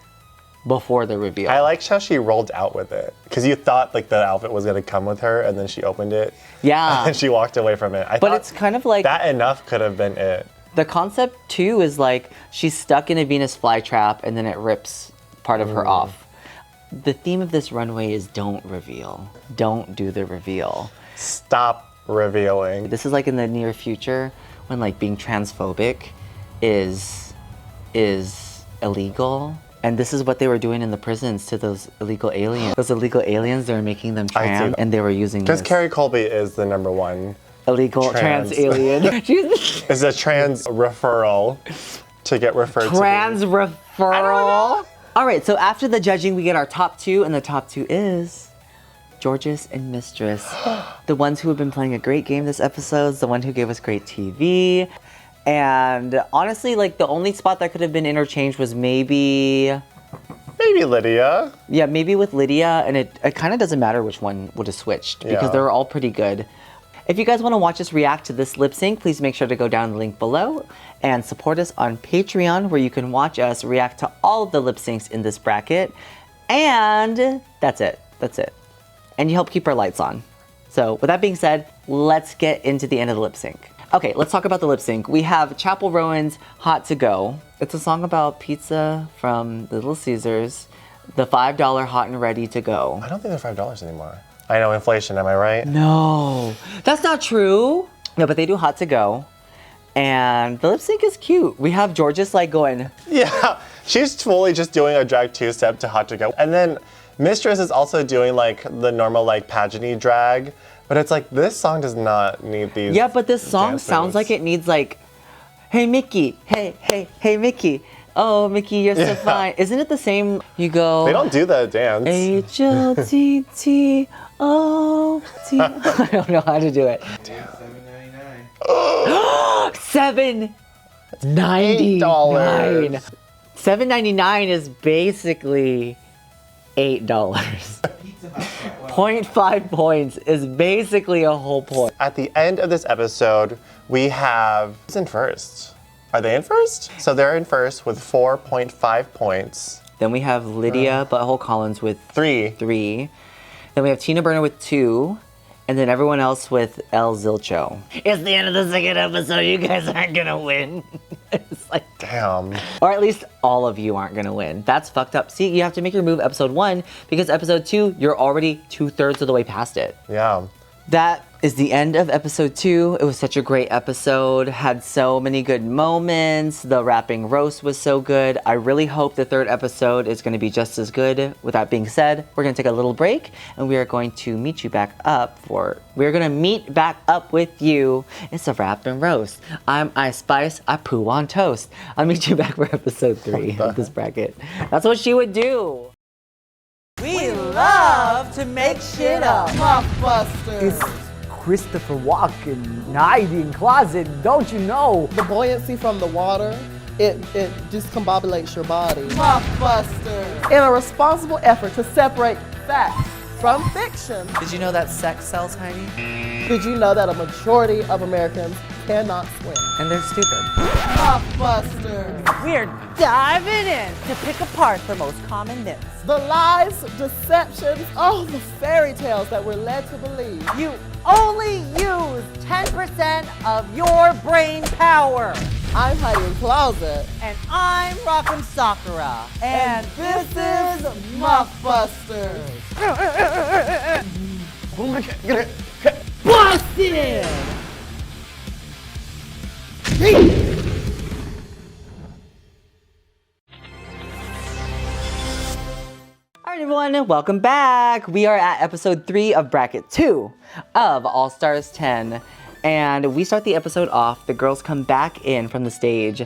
before the reveal. I liked how she rolled out with it, because you thought like the outfit was gonna come with her, and then she opened it. Yeah. And she walked away from it. But it's kind of like that enough could have been it. The concept too is like she's stuck in a Venus flytrap, and then it rips part of her off. The theme of this runway is don't reveal. Don't do the reveal. Stop revealing. This is like in the near future when like being transphobic is illegal. And this is what they were doing in the prisons to those illegal aliens. Those illegal aliens, they were making them trans, and they were using this. Because Carrie Colby is the #1 illegal trans alien. It's a trans referral to get referred to. Trans referral? All right, so after the judging, we get our top 2, and the top 2 is Georges and Mistress. The ones who have been playing a great game this episode, the one who gave us great TV. And honestly, like the only spot that could have been interchanged was maybe Lydia. Yeah, maybe with Lydia, and it kind of doesn't matter which one would have switched because they were all pretty good. If you guys want to watch us react to this lip sync, please make sure to go down the link below and support us on Patreon, where you can watch us react to all of the lip syncs in this bracket. And that's it. That's it. And you help keep our lights on. So with that being said, let's get into the end of the lip sync. Okay, let's talk about the lip sync. We have Chapel Rowan's Hot to Go. It's a song about pizza from Little Caesars, the $5 hot and ready to go. I don't think they're $5 anymore. I know, inflation, am I right? No, that's not true. No, but they do Hot to Go. And the lip sync is cute. We have Georges like going. Yeah, she's fully just doing a drag 2-step to Hot to Go. And then Mistress is also doing like the normal like pageant-y drag. But it's like, this song does not need these. Yeah, but this song dances. sounds like it needs like, hey Mickey, hey Mickey. Oh, Mickey, you're so fine. Isn't it the same? You go. They don't do that dance. HLTTOT. I don't know how to do it. Damn. $7.99. $7.99 is basically $8. 0.5 points is basically a whole point. At the end of this episode, we have who's in first? Are they in first? So they're in first with 4.5 points. Then we have Lydia Butthole Collins with 3. Then we have Tina Burner with 2. And then everyone else with El Zilcho. It's the end of the second episode. You guys aren't gonna win. It's like, damn. Or at least all of you aren't gonna win. That's fucked up. See, you have to make your move episode 1 because episode 2, you're already 2/3 of the way past it. Yeah. That is the end of episode 2. It was such a great episode. Had so many good moments. The rapping roast was so good. I really hope the 3rd episode is going to be just as good. With that being said, we're going to take a little break and we are going to meet back up with you. It's a rap and roast. I'm Ice Spice. I poo on toast. I'll meet you back for episode 3 of this bracket. That's what she would do. We love to make shit up. Puffbusters. It's Christopher Walken hiding in closet, don't you know? The buoyancy from the water, it discombobulates your body. Muffbuster. In a responsible effort to separate fact from fiction. Did you know that sex sells, Heidi? Did you know that a majority of Americans cannot swim? And they're stupid. Muffbuster. We're diving in to pick apart the most common myths. The lies, deceptions, the fairy tales that we're led to believe. You only use 10% of your brain power. I'm hiding closet. And I'm rocking Sakura. And this is Muffbusters. Busted! All right, everyone, welcome back. We are at episode 3 of bracket 2 of All Stars 10. And we start the episode off, the girls come back in from the stage,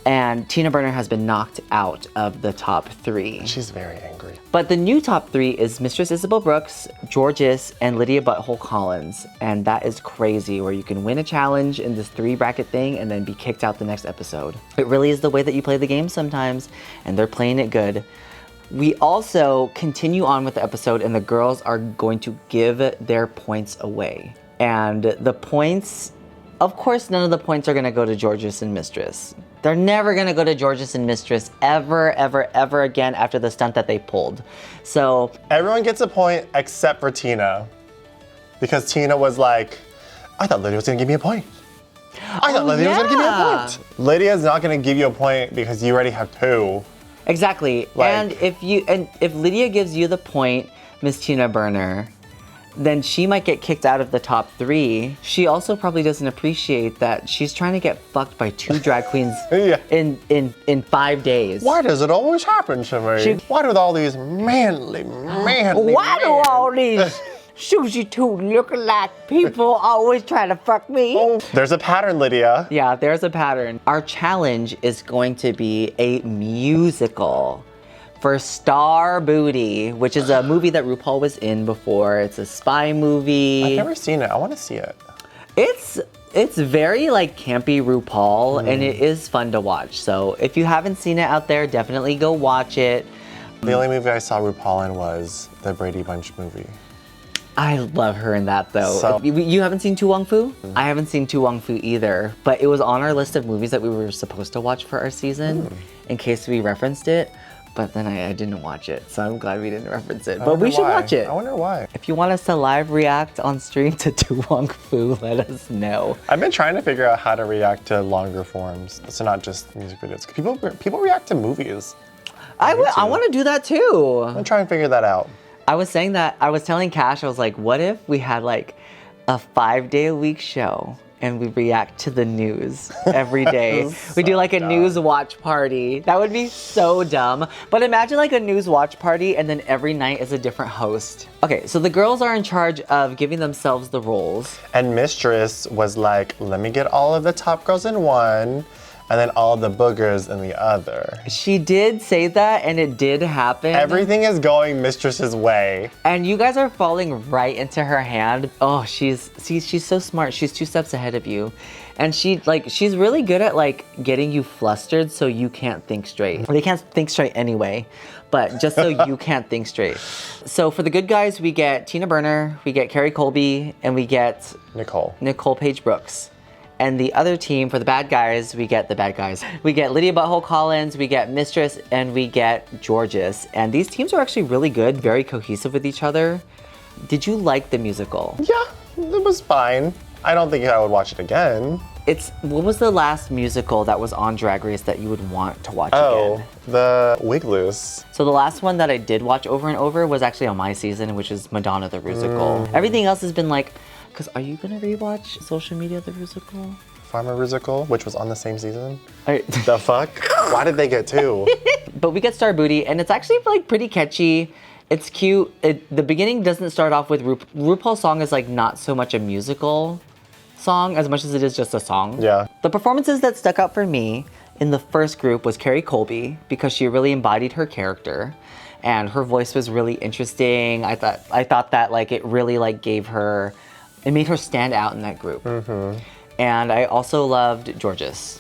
and Tina Burner has been knocked out of the top 3. She's very angry. But the new top 3 is Mistress Isabel Brooks, Georges, and Lydia Butthole Collins. And that is crazy, where you can win a challenge in this 3 bracket thing and then be kicked out the next episode. It really is the way that you play the game sometimes, and they're playing it good. We also continue on with the episode, and the girls are going to give their points away. And the points, of course, none of the points are gonna go to Georges and Mistress. They're never gonna go to Georges and Mistress ever, ever, ever again after the stunt that they pulled. So Everyone gets a point except for Tina. Because Tina was like, I thought Lydia was gonna give me a point. I thought Lydia was gonna give me a point. Lydia's not gonna give you a point because you already have 2. exactly. And if Lydia gives you the point, Miss Tina Burner, then she might get kicked out of the top 3. She also probably doesn't appreciate that she's trying to get fucked by 2 drag queens Yeah. in 5 days. Why does it always happen to me? Why do all these manly Why do all these Susie 2 look-alike people always try to fuck me? Oh, there's a pattern, Lydia. Yeah, there's a pattern. Our challenge is going to be a musical for Star Booty, which is a movie that RuPaul was in before. It's a spy movie. I've never seen it. I want to see it. It's very like campy RuPaul, and it is fun to watch. So if you haven't seen it out there, definitely go watch it. The only movie I saw RuPaul in was the Brady Bunch movie. I love her in that though. So- You haven't seen Tu Wong Fu? I haven't seen Tu Wong Fu either, but it was on our list of movies that we were supposed to watch for our season in case we referenced it. But then I didn't watch it, so I'm glad we didn't reference it. But we should watch it. I wonder why. If you want us to live react on stream to Tu Wong Fu, let us know. I've been trying to figure out how to react to longer forms, so not just music videos. 'Cause people react to movies. I want to do that too. I'm trying to figure that out. I was telling Cash, I was like, what if we had like a 5-day-a-week show and we react to the news every day? We do like a news watch party. That would be so dumb. But imagine like a news watch party and then every night is a different host. Okay, so the girls are in charge of giving themselves the roles. And Mistress was like, let me get all of the top girls in one, and then all the boogers in the other. She did say that, and it did happen. Everything is going Mistress's way. And you guys are falling right into her hand. Oh, she's so smart. She's 2 steps ahead of you. And she's really good at like getting you flustered so you can't think straight. They can't think straight anyway, but just so you can't think straight. So for the good guys, we get Tina Burner, we get Carrie Colby, and we get Nicole Page Brooks. And the other team, for the bad guys, we get the bad guys. We get Lydia Butthole Collins, we get Mistress, and we get Georges. And these teams are actually really good, very cohesive with each other. Did you like the musical? Yeah, it was fine. I don't think I would watch it again. What was the last musical that was on Drag Race that you would want to watch Oh, again? the Wig Loose. So the last one that I did watch over and over was actually on my season, which is Madonna the Musical. Everything else has been like, because are you gonna rewatch Social Media the Musical? Farmer Musical, which was on the same season. I- The fuck? Why did they get 2? But we get Star Booty, and it's actually like pretty catchy. It's cute. The beginning doesn't start off with RuPaul's song is like not so much a musical song as much as it is just a song. Yeah. The performances that stuck out for me in the first group was Carrie Colby because she really embodied her character, and her voice was really interesting. I thought that like it really like gave her It made her stand out in that group. And I also loved Georges.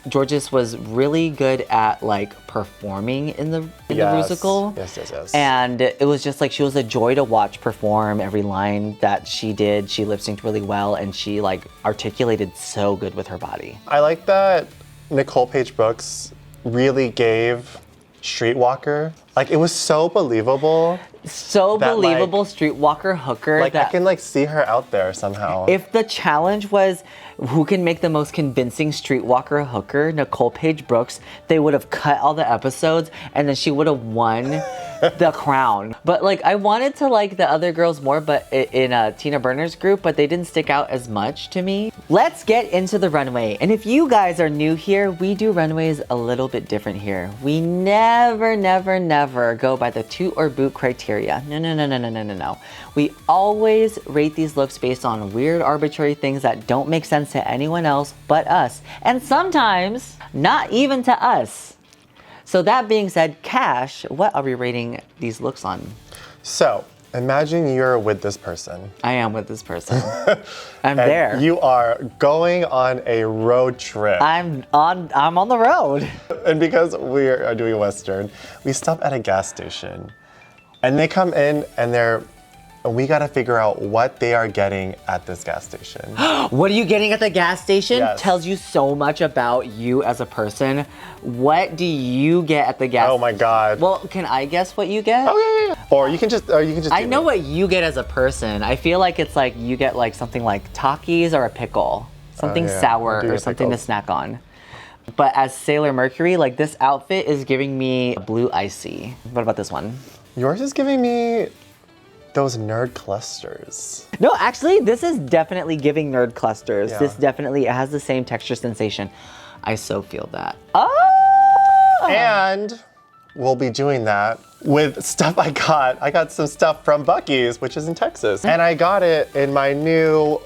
Georges was really good at like performing in the musical. Yes. And it was just like she was a joy to watch perform. Every line that she did, she lip synced really well, and she like articulated so good with her body. I like that Nicole Page Brooks really gave Streetwalker, like it was so believable. So that, believable, like, streetwalker hooker. Like that I can like see her out there somehow. if the challenge was who can make the most convincing streetwalker hooker, Nicole Page Brooks, they would have cut all the episodes and then she would have won the crown. But like I wanted to like the other girls more, but in Tina Burner's group, but they didn't stick out as much to me. Let's get into the runway. And if you guys are new here, we do runways a little bit different here. We never go by the toot or boot criteria. No. We always rate these looks based on weird, arbitrary things that don't make sense to anyone else but us. And sometimes not even to us. So that being said, Cash, what are we rating these looks on? So imagine you're with this person. I am with this person. I'm And there. You are going on a road trip. I'm on the road. And because we are doing a Western, we stop at a gas station. And they come in and we gotta figure out what they are getting at this gas station. What are you getting at the gas station? Yes. Tells you so much about you as a person. What do you get at the gas? Oh my God. Well, can I guess what you get? Oh yeah. Or you can just I do know it. what you get as a person. I feel like it's like you get like something like Takis or a pickle. Something yeah. sour I do or get something to pickles. snack on. But as Sailor Mercury, like this outfit is giving me blue icy. What about this one? Yours is giving me those nerd clusters. No, actually, this is definitely giving nerd clusters. Yeah. This definitely it has the same texture sensation. I so feel that. Oh! And we'll be doing that with stuff I got. I got some stuff from Buc-ee's, which is in Texas. And I got it in my new,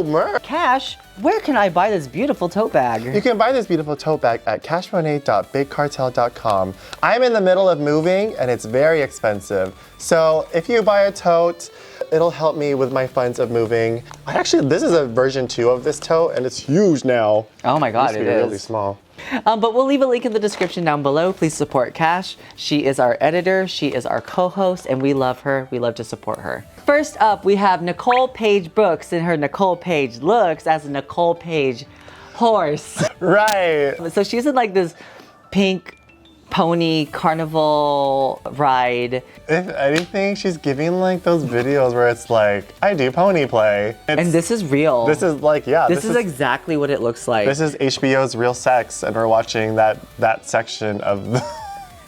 merch. Cash, where can I buy this beautiful tote bag? You can buy this beautiful tote bag at cashmonet.bigcartel.com. I'm in the middle of moving and it's very expensive. So if you buy a tote, it'll help me with my funds of moving. This is a version 2 of this tote and it's huge now. Oh my God, It it used to be really is. small. But we'll leave a link in the description down below. Please support Cash. She is our editor, she is our co-host, and we love her. We love to support her. First up, we have Nicole Page Brooks in her Nicole Page looks as a Nicole Page horse. Right. So she's in like this pink pony carnival ride. If anything, she's giving like those videos where it's like, I do pony play. And this is real. This is like, yeah. This is exactly what it looks like. This is HBO's Real Sex, and we're watching that section of the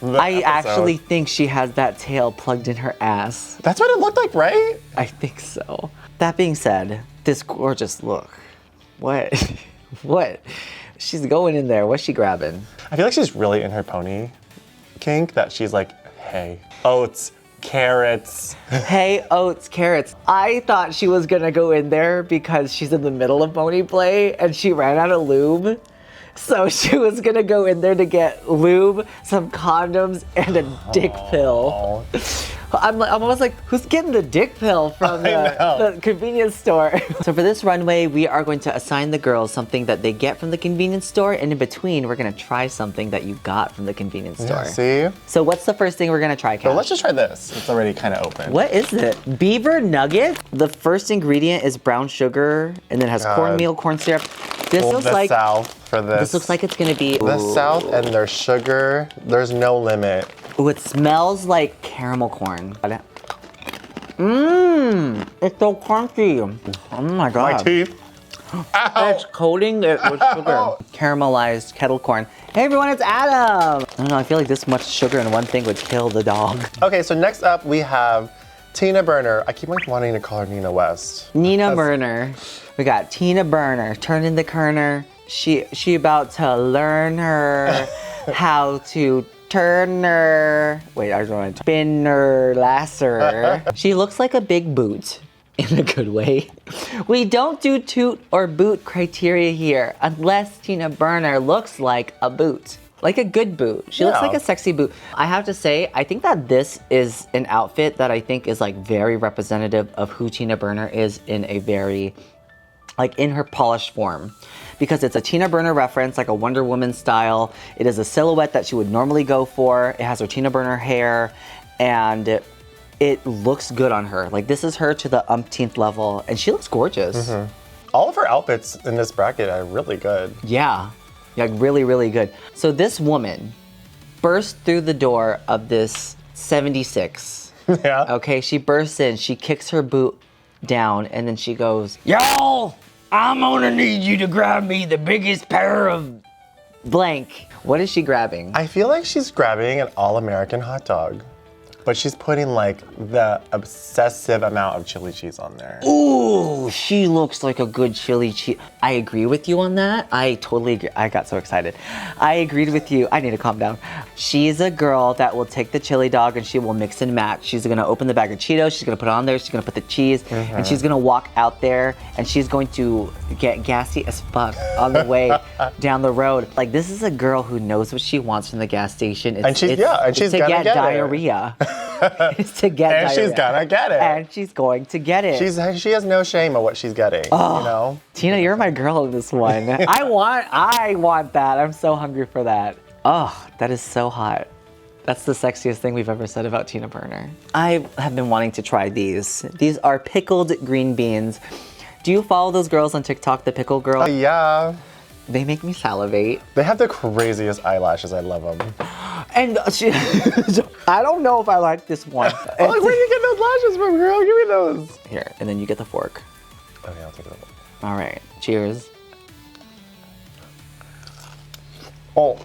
I episode. actually think she has that tail plugged in her ass. That's what it looked like, right? I think so. That being said, this gorgeous look. What? What? She's going in there. What's she grabbing? I feel like she's really in her pony kink, that she's like, hey, oats, carrots. Hey, oats, carrots. I thought she was gonna go in there because she's in the middle of pony play and she ran out of lube. So she was gonna go in there to get lube, some condoms, and a dick pill. I'm almost like, who's getting the dick pill from the convenience store? So for this runway, we are going to assign the girls something that they get from the convenience store, and in between, we're gonna try something that you got from the convenience store. See? So what's the first thing we're gonna try, Cash? So let's just try this. It's already kind of open. What is it? Beaver nugget? The first ingredient is brown sugar, and then it has cornmeal, corn syrup. This Well, looks the like South for this. this looks like it's gonna be The South, and their sugar, there's no limit. Ooh, it smells like caramel corn. Mmm, it's so crunchy. Oh my God. My teeth. It's coating it with sugar. Caramelized kettle corn. Hey everyone, it's Adam. I don't know, I feel like this much sugar in one thing would kill the dog. Okay, so next up we have Tina Burner. I keep like wanting to call her Nina West. Nina Burner. We got Tina Burner, turning the kerner. She about to learn her how to turn her. Wait, I don't want to spin her, lasser. She looks like a big boot in a good way. We don't do toot or boot criteria here unless Tina Burner looks like a boot. Like a good boot. She looks Yeah. like a sexy boot. I have to say, I think that this is an outfit that I think is like very representative of who Tina Burner is in a very, like in her polished form. Because it's a Tina Burner reference, like a Wonder Woman style. It is a silhouette that she would normally go for. It has her Tina Burner hair and it looks good on her. Like this is her to the umpteenth level and she looks gorgeous. All of her outfits in this bracket are really good. Yeah, like really, really good. So this woman burst through the door of this 76. Yeah. Okay, she bursts in, she kicks her boot down, and then she goes, "Y'all, I'm gonna need you to grab me the biggest pair of blank." What is she grabbing? I feel like she's grabbing an all-American hot dog, but she's putting like the obsessive amount of chili cheese on there. Ooh, she looks like a good chili cheese. I agree with you on that. I totally agree. I got so excited. I agreed with you. I need to calm down. She's a girl that will take the chili dog and she will mix and match. She's gonna open the bag of Cheetos, she's gonna put it on there, she's gonna put the cheese, and she's gonna walk out there and she's going to get gassy as fuck on the way down the road. Like this is a girl who knows what she wants from the gas station. And she's it's gonna to get get it. diarrhea. It's to get And diarrhea. she's gonna get it. And she's going to get it. She has no shame of what she's getting, you know? Tina, you're my girl in this one. I want that. I'm so hungry for that. Oh, that is so hot. That's the sexiest thing we've ever said about Tina Burner. I have been wanting to try these. These are pickled green beans. Do you follow those girls on TikTok, the pickle girl? Yeah. They make me salivate. They have the craziest eyelashes. I love them. And I don't know if I like this one. Oh, where do you get those lashes from, girl? Give me those. Here, and then you get the fork. Okay, I'll take it. All right, cheers. Oh,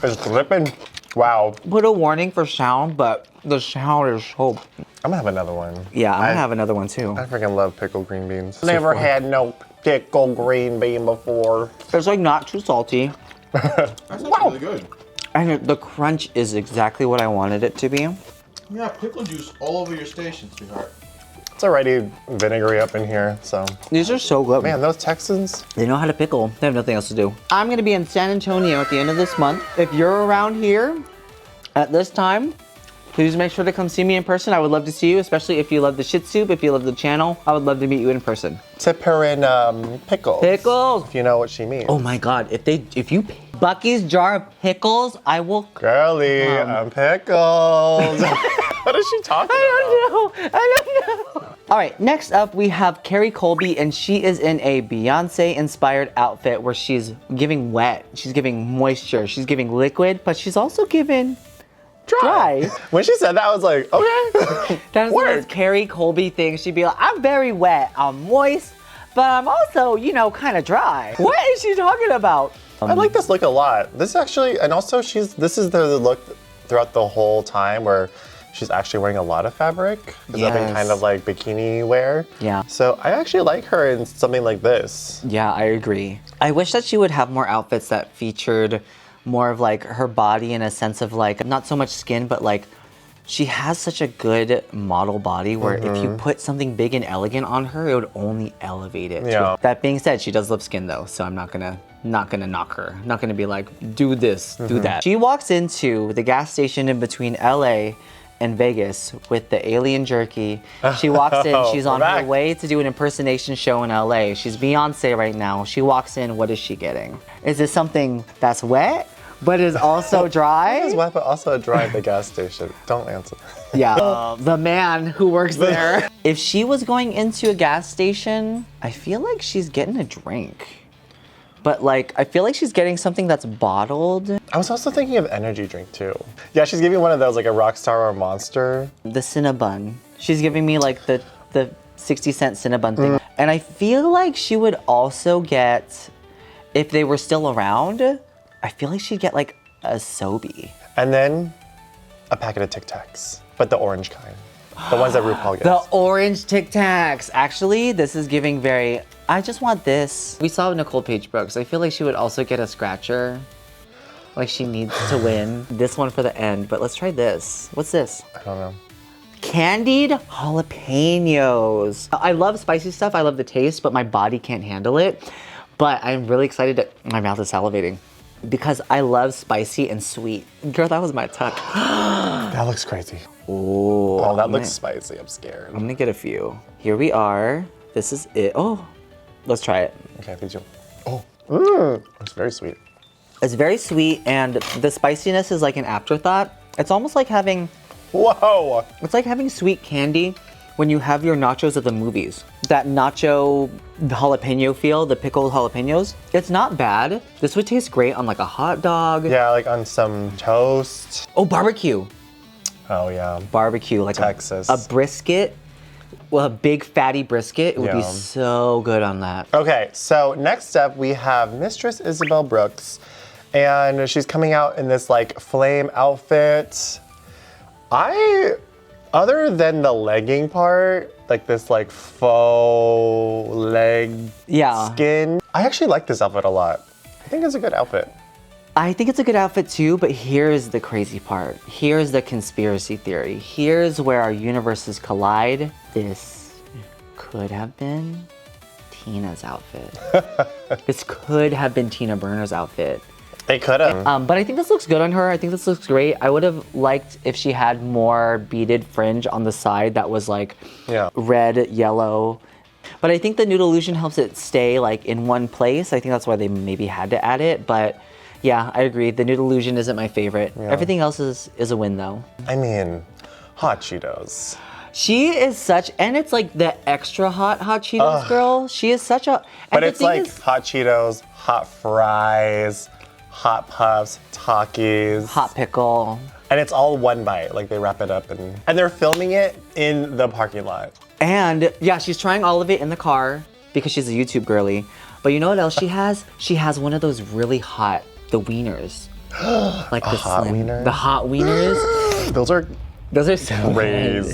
it's dripping. Wow. Put a warning for sound, but the sound is so... I'm gonna have another one. Yeah, I'm gonna have another one too. I freaking love pickled green beans. Never had no pickled green bean before. It's like not too salty. That's actually really good. And the crunch is exactly what I wanted it to be. Yeah, pickle juice all over your station, sweetheart. It's already vinegary up in here, so. These are so good. Man, those Texans. They know how to pickle. They have nothing else to do. I'm gonna be in San Antonio at the end of this month. If you're around here at this time, please make sure to come see me in person. I would love to see you, especially if you love the shit soup, if you love the channel. I would love to meet you in person. Tip her in pickles. Pickles! If you know what she means. Oh my God, if you Bucky's jar of pickles, I will. Girly, I'm pickled. What is she talking about? I don't know. All right, next up we have Carrie Colby, and she is in a Beyonce-inspired outfit where she's giving wet, she's giving moisture, she's giving liquid, but she's also giving dry. When she said that, I was like, okay. That's one of those Carrie Colby things. She'd be like, I'm very wet, I'm moist, but I'm also, you know, kind of dry. What is she talking about? I like this look a lot. This actually, and also this is the look throughout the whole time where she's actually wearing a lot of fabric. There's nothing kind of like bikini wear. Yeah. So I actually like her in something like this. Yeah, I agree. I wish that she would have more outfits that featured more of like her body in a sense of like, not so much skin, but like she has such a good model body where if you put something big and elegant on her, it would only elevate it. Yeah. That being said, she does love skin though, so I'm not gonna knock her. Not gonna be like, do this, do that. She walks into the gas station in between LA and Vegas with the alien jerky. She walks in, she's on her way to do an impersonation show in LA. She's Beyonce right now. She walks in, what is she getting? Is this something that's wet, but is also dry? It's wet, but also dry at the gas station. Don't answer. Yeah, the man who works there. If she was going into a gas station, I feel like she's getting a drink. But like, I feel like she's getting something that's bottled. I was also thinking of energy drink too. Yeah, she's giving one of those like a Rockstar or a Monster. The Cinnabon. She's giving me like the 60-cent Cinnabon thing. And I feel like she would also get, if they were still around, I feel like she'd get like a Sobe. And then a packet of Tic Tacs, but the orange kind. The ones that RuPaul gets. The orange Tic Tacs. Actually, this is giving very, I just want this. We saw Nicole Paige Brooks. I feel like she would also get a scratcher. Like she needs to win. This one for the end, but let's try this. What's this? I don't know. Candied jalapenos. I love spicy stuff. I love the taste, but my body can't handle it. But I'm really excited that my mouth is salivating. because I love spicy and sweet. Girl, that was my tuck. That looks crazy. Ooh, Oh, that looks spicy. I'm scared. I'm gonna get a few. Here we are. This is it. Oh, let's try it. Okay, me too. Oh, it's very sweet. It's very sweet, and the spiciness is like an afterthought. It's almost like having, Whoa! it's like having sweet candy when you have your nachos at the movies. That nacho jalapeno feel, the pickled jalapenos. It's not bad. This would taste great on like a hot dog. Yeah, like on some toast. Oh, barbecue. Oh yeah. Barbecue, like Texas. a brisket. Well, a big fatty brisket. It would be Yeah. so good on that. Okay, so next up we have Mistress Isabel Brooks, and she's coming out in this like flame outfit. Other than the legging part, like this like faux leg skin, I actually like this outfit a lot. I think it's a good outfit. I think it's a good outfit too, but here's the crazy part. Here's the conspiracy theory. Here's where our universes collide. This could have been Tina's outfit. This could have been Tina Burner's outfit. They could have. But I think this looks good on her. I think this looks great. I would have liked if she had more beaded fringe on the side that was like red, yellow. But I think the nude illusion helps it stay like in one place. I think that's why they maybe had to add it. But yeah, I agree. The nude illusion isn't my favorite. Yeah. Everything else is a win though. I mean, hot Cheetos. She is such, and it's like the extra hot Cheetos girl. She is such a. But it's like hot Cheetos, hot fries, hot puffs, Takis. Hot pickle. And it's all one bite. Like they wrap it up and they're filming it in the parking lot. And yeah, she's trying all of it in the car because she's a YouTube girly. But you know what else she has? She has one of those really hot, the wieners. Like the hot slim, wiener? the hot wieners. Those are so crazy.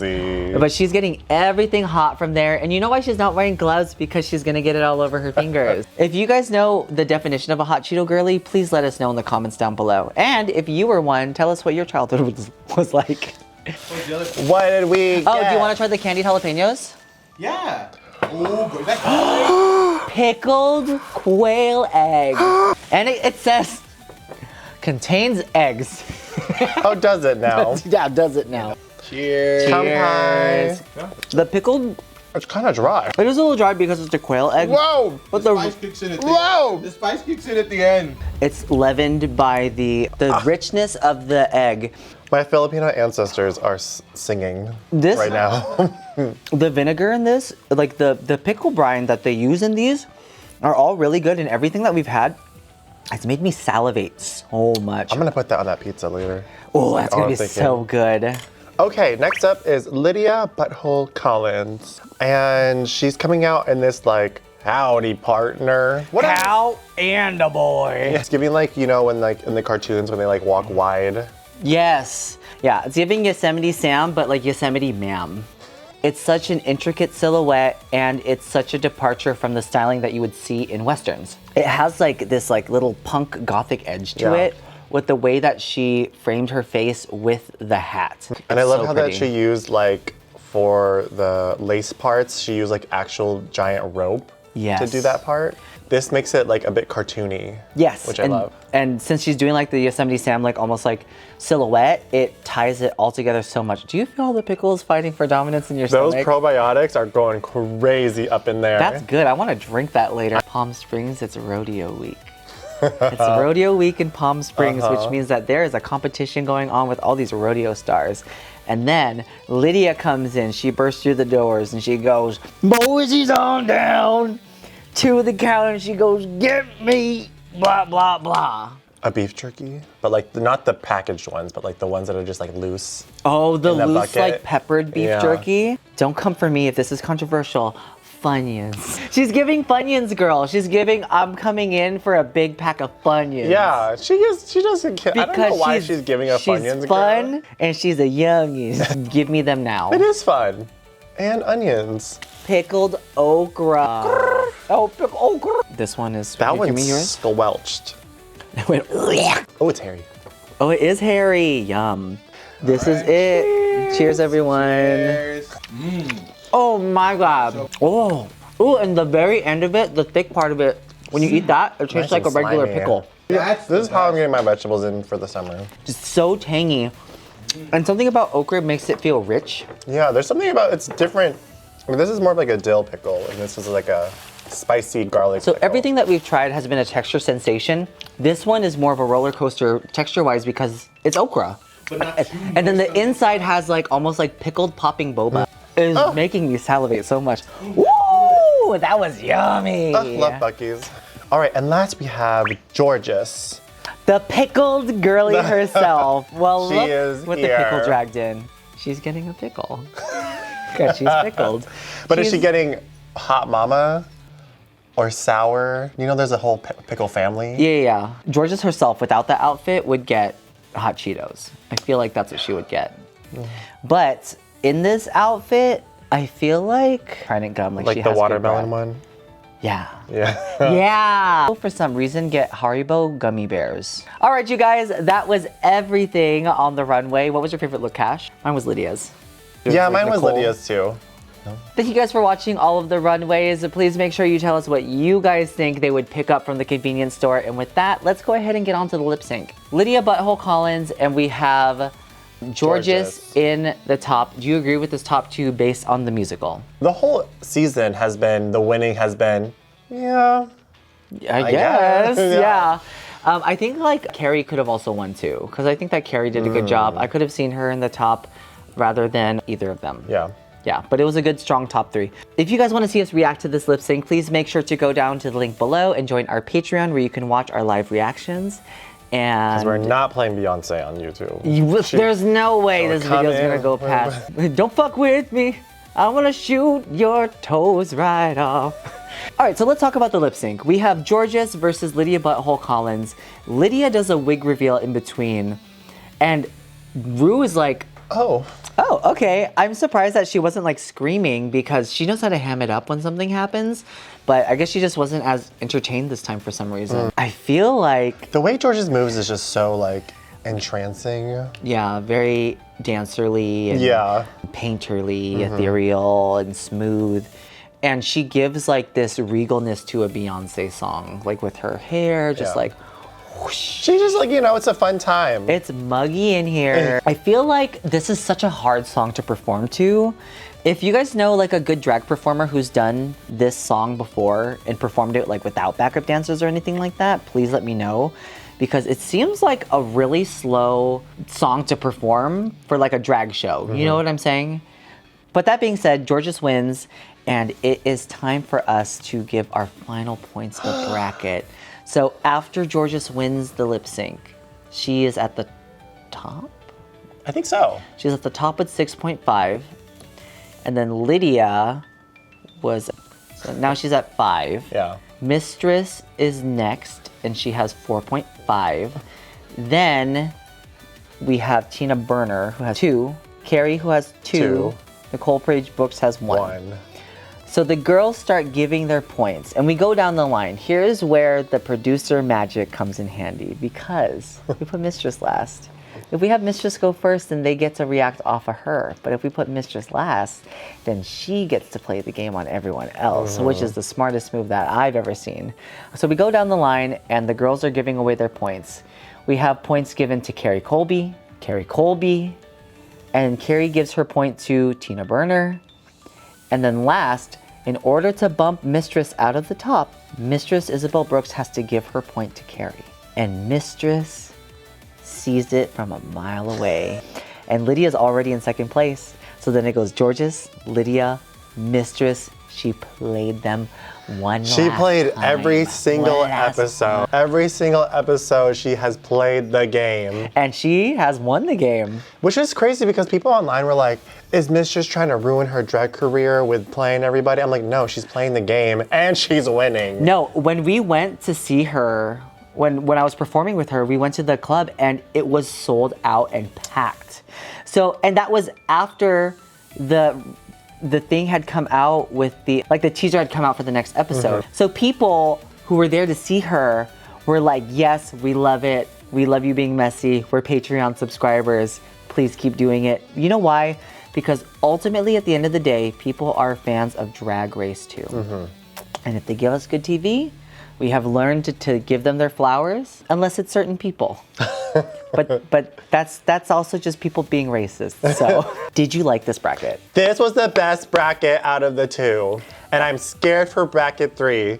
good. But she's getting everything hot from there. And you know why she's not wearing gloves? Because she's gonna get it all over her fingers. If you guys know the definition of a hot Cheeto girly, please let us know in the comments down below. And if you were one, tell us what your childhood was like. What did we get? Oh, do you wanna try the candied jalapenos? Yeah. Oh, good. That's Pickled quail egg. And it says, contains eggs. Oh, does it now? Yeah, does it now. Cheers. Cheers. The pickled, It's kind of dry. it is a little dry because it's a quail egg. Whoa! But The spice kicks in at the Whoa! end. The spice kicks in at the end. It's leavened by the richness of the egg. My Filipino ancestors are singing This right now. The vinegar in this, like the pickle brine that they use in these, are all really good. And everything that we've had, it's made me salivate so much. I'm gonna put that on that pizza later. Oh, that's gonna I'm be thinking. so good. Okay, next up is Lydia Butthole Collins. And she's coming out in this like, howdy partner. Cow and a boy. It's giving like, you know, when like in the cartoons when they like walk wide. Yes. Yeah, it's giving Yosemite Sam, but like Yosemite Ma'am. It's such an intricate silhouette, and it's such a departure from the styling that you would see in Westerns. It has like this like little punk gothic edge to it with the way that she framed her face with the hat. And I It's love so how pretty. that she used like, for the lace parts, she used like actual giant rope to do that part. This makes it like a bit cartoony. Yes, Which I love. And since she's doing like the Yosemite Sam, like almost like silhouette, it ties it all together so much. Do you feel the pickles fighting for dominance in your Those stomach? probiotics are going crazy up in there. That's good. I want to drink that later. Palm Springs, it's rodeo week. It's rodeo week in Palm Springs, which means that there is a competition going on with all these rodeo stars. And then Lydia comes in, she bursts through the doors and she goes, "Boys, he's on down to the counter," and she goes, "Get me, blah, blah, blah." A beef jerky, but like not the packaged ones, but like the ones that are just like loose. Oh, the In the loose, bucket. like peppered beef Yeah. jerky. Don't come for me if this is controversial. Funyuns. She's giving Funyuns, girl. She's giving, I'm coming in for a big pack of Funyuns. Yeah, she doesn't care. I don't know why she's giving a she's Funyuns fun girl. and she's a youngin. Give me them now. It is fun. And onions. Pickled okra. Oh, pickled okra. This one is, That give one's me yours. squelched. It went, Oh, it's hairy. oh, it is hairy. Yum. This is it. Cheers, everyone. Cheers. Oh my God. Oh, and the very end of it, the thick part of it, When you eat that, it tastes Nice like a and regular slimy. pickle. That's This is how I'm getting my vegetables in for the summer. Just so tangy. And something about okra makes it feel rich. Yeah, there's something about it's different. I mean, this is more of like a dill pickle, and this is like a spicy garlic. So pickle. everything that we've tried has been a texture sensation. This one is more of a roller coaster texture-wise because it's okra. But not too And then much the inside has like almost like pickled popping boba. It is making me salivate so much. Woo! That was yummy. Love Buc-ee's. All right, and last we have Georges. The pickled girly herself. Well, She look is what the pickle here. dragged in. She's getting a pickle. Because she's pickled. But is she She's- getting hot mama or sour? You know, there's a whole pickle family. Yeah. Georges herself, without the outfit, would get hot Cheetos. I feel like that's what she would get. But in this outfit, I feel like Trident gum, like she Like the has good watermelon breath. one. Yeah. Yeah. Yeah. For some reason, get Haribo gummy bears. All right, you guys, that was everything on the runway. What was your favorite look, Cash? Mine was Lydia's. Yeah, Like mine was Nicole. Lydia's too. Thank you guys for watching all of the runways. Please make sure you tell us what you guys think they would pick up from the convenience store. And with that, let's go ahead and get on to the lip sync. Lydia Butthole Collins, and we have Georges in the top. Do you agree with this top two based on the musical? The whole season has been, the winning has been, yeah. I guess, guess, yeah. yeah. I think like Carrie could have also won too, because I think that Carrie did a good job. I could have seen her in the top rather than either of them. Yeah. Yeah, but it was a good, strong top three. If you guys want to see us react to this lip sync, please make sure to go down to the link below and join our Patreon where you can watch our live reactions. And We're not playing Beyonce on YouTube. there's no way this come video's gonna in. go past. Don't fuck with me. I wanna shoot your toes right off. All right, so let's talk about the lip sync. We have Georges versus Lydia Butthole Collins. Lydia does a wig reveal in between, and Rue is like, Oh. oh, okay. I'm surprised that she wasn't like screaming because she knows how to ham it up when something happens. But I guess she just wasn't as entertained this time for some reason. I feel like, The way Georges moves is just so like entrancing. yeah, very dancerly and Yeah. painterly, ethereal and smooth. And she gives like this regalness to a Beyonce song, like with her hair, just Yeah. like, She just like, you know, it's a fun time. it's muggy in here. I feel like this is such a hard song to perform to. If you guys know like a good drag performer who's done this song before and performed it like without backup dancers or anything like that, please let me know. Because it seems like a really slow song to perform for like a drag show. You know what I'm saying? But that being said, Georges wins, and it is time for us to give our final points of the bracket. So after Georges wins the lip sync, she is at the top? I think so. She's at the top with 6.5. And then Lydia was, so now she's at 5. Yeah. Mistress is next, and she has 4.5. Then we have Tina Burner, who has 2. Carrie, who has 2. 2. Nicole Page Brooks has 1. 1. So the girls start giving their points, and we go down the line. Here's where the producer magic comes in handy, because we put Mistress last. If we have Mistress go first, then they get to react off of her. But if we put Mistress last, then she gets to play the game on everyone else, which is the smartest move that I've ever seen. So we go down the line, and the girls are giving away their points. We have points given to Carrie Colby, and Carrie gives her point to Tina Burner. And then last, in order to bump Mistress out of the top, Mistress Isabel Brooks has to give her point to Carrie. And Mistress seized it from a mile away. And Lydia's already in second place. So then it goes Georges, Lydia, Mistress. She played them one She last played time. every single One last episode. time. Every single episode she has played the game. And she has won the game. Which is crazy because people online were like, is Mistress trying to ruin her drag career with playing everybody? I'm like, no, she's playing the game and she's winning. No, when we went to see her, when I was performing with her, we went to the club and it was sold out and packed. So, and that was after the thing had come out with the teaser had come out for the next episode. So people who were there to see her were like, yes, we love it. We love you being messy. We're Patreon subscribers. Please keep doing it. You know why? Because ultimately at the end of the day, people are fans of Drag Race too. And if they give us good TV, We have learned to give them their flowers, unless it's certain people. but that's also just people being racist. So, did you like this bracket? This was the best bracket out of the two, and I'm scared for bracket 3.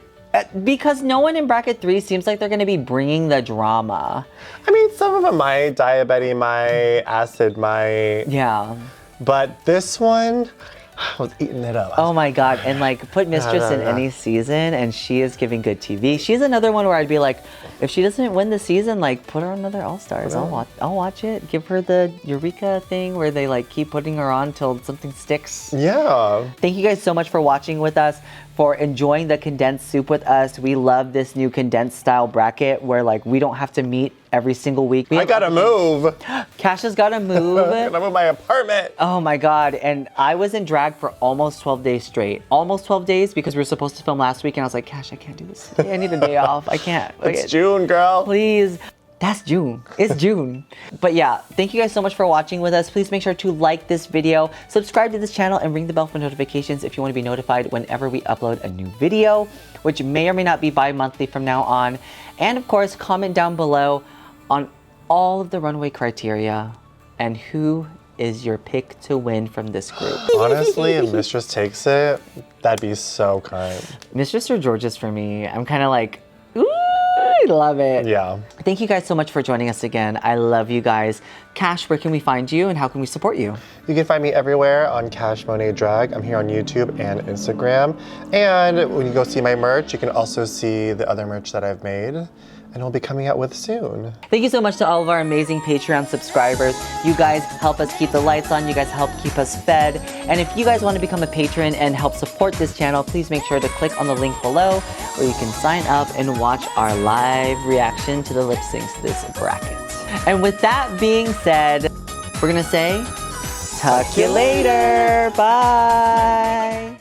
Because no one in bracket 3 seems like they're gonna be bringing the drama. I mean, some of them might, diabetes might, acid might. Yeah. But this one, I was eating it up. Oh my God, and like put Mistress in any season and she is giving good TV. She's another one where I'd be like, if she doesn't win the season, like put her on another All-Stars. I'll watch it. Give her the Eureka thing where they like keep putting her on till something sticks. Yeah. Thank you guys so much for watching with us, for enjoying the condensed soup with us. We love this new condensed style bracket where like we don't have to meet every single week. I gotta move. Cash has gotta move. I gotta move my apartment. Oh my God, and I was in drag for almost 12 days straight. Almost 12 days because we were supposed to film last week and I was like, Cash, I can't do this today. I need a day off. I can't. It's June, girl. Please. That's June. It's June. But yeah, thank you guys so much for watching with us. Please make sure to like this video, subscribe to this channel, and ring the bell for notifications if you want to be notified whenever we upload a new video, which may or may not be bi-monthly from now on. And of course, comment down below on all of the runway criteria and who is your pick to win from this group. Honestly, if Mistress takes it, that'd be so kind. Mistress or Georges for me. I'm kind of like, ooh, I love it. Yeah. Thank you guys so much for joining us again. I love you guys. Cash, where can we find you and how can we support you? You can find me everywhere on Cash Monet Drag. I'm here on YouTube and Instagram. And when you go see my merch, you can also see the other merch that I've made and will be coming out with soon. Thank you so much to all of our amazing Patreon subscribers. You guys help us keep the lights on. You guys help keep us fed. And if you guys want to become a patron and help support this channel, please make sure to click on the link below where you can sign up and watch our live reaction to the lip syncs this bracket. And with that being said, we're gonna say, talk to you later. Bye.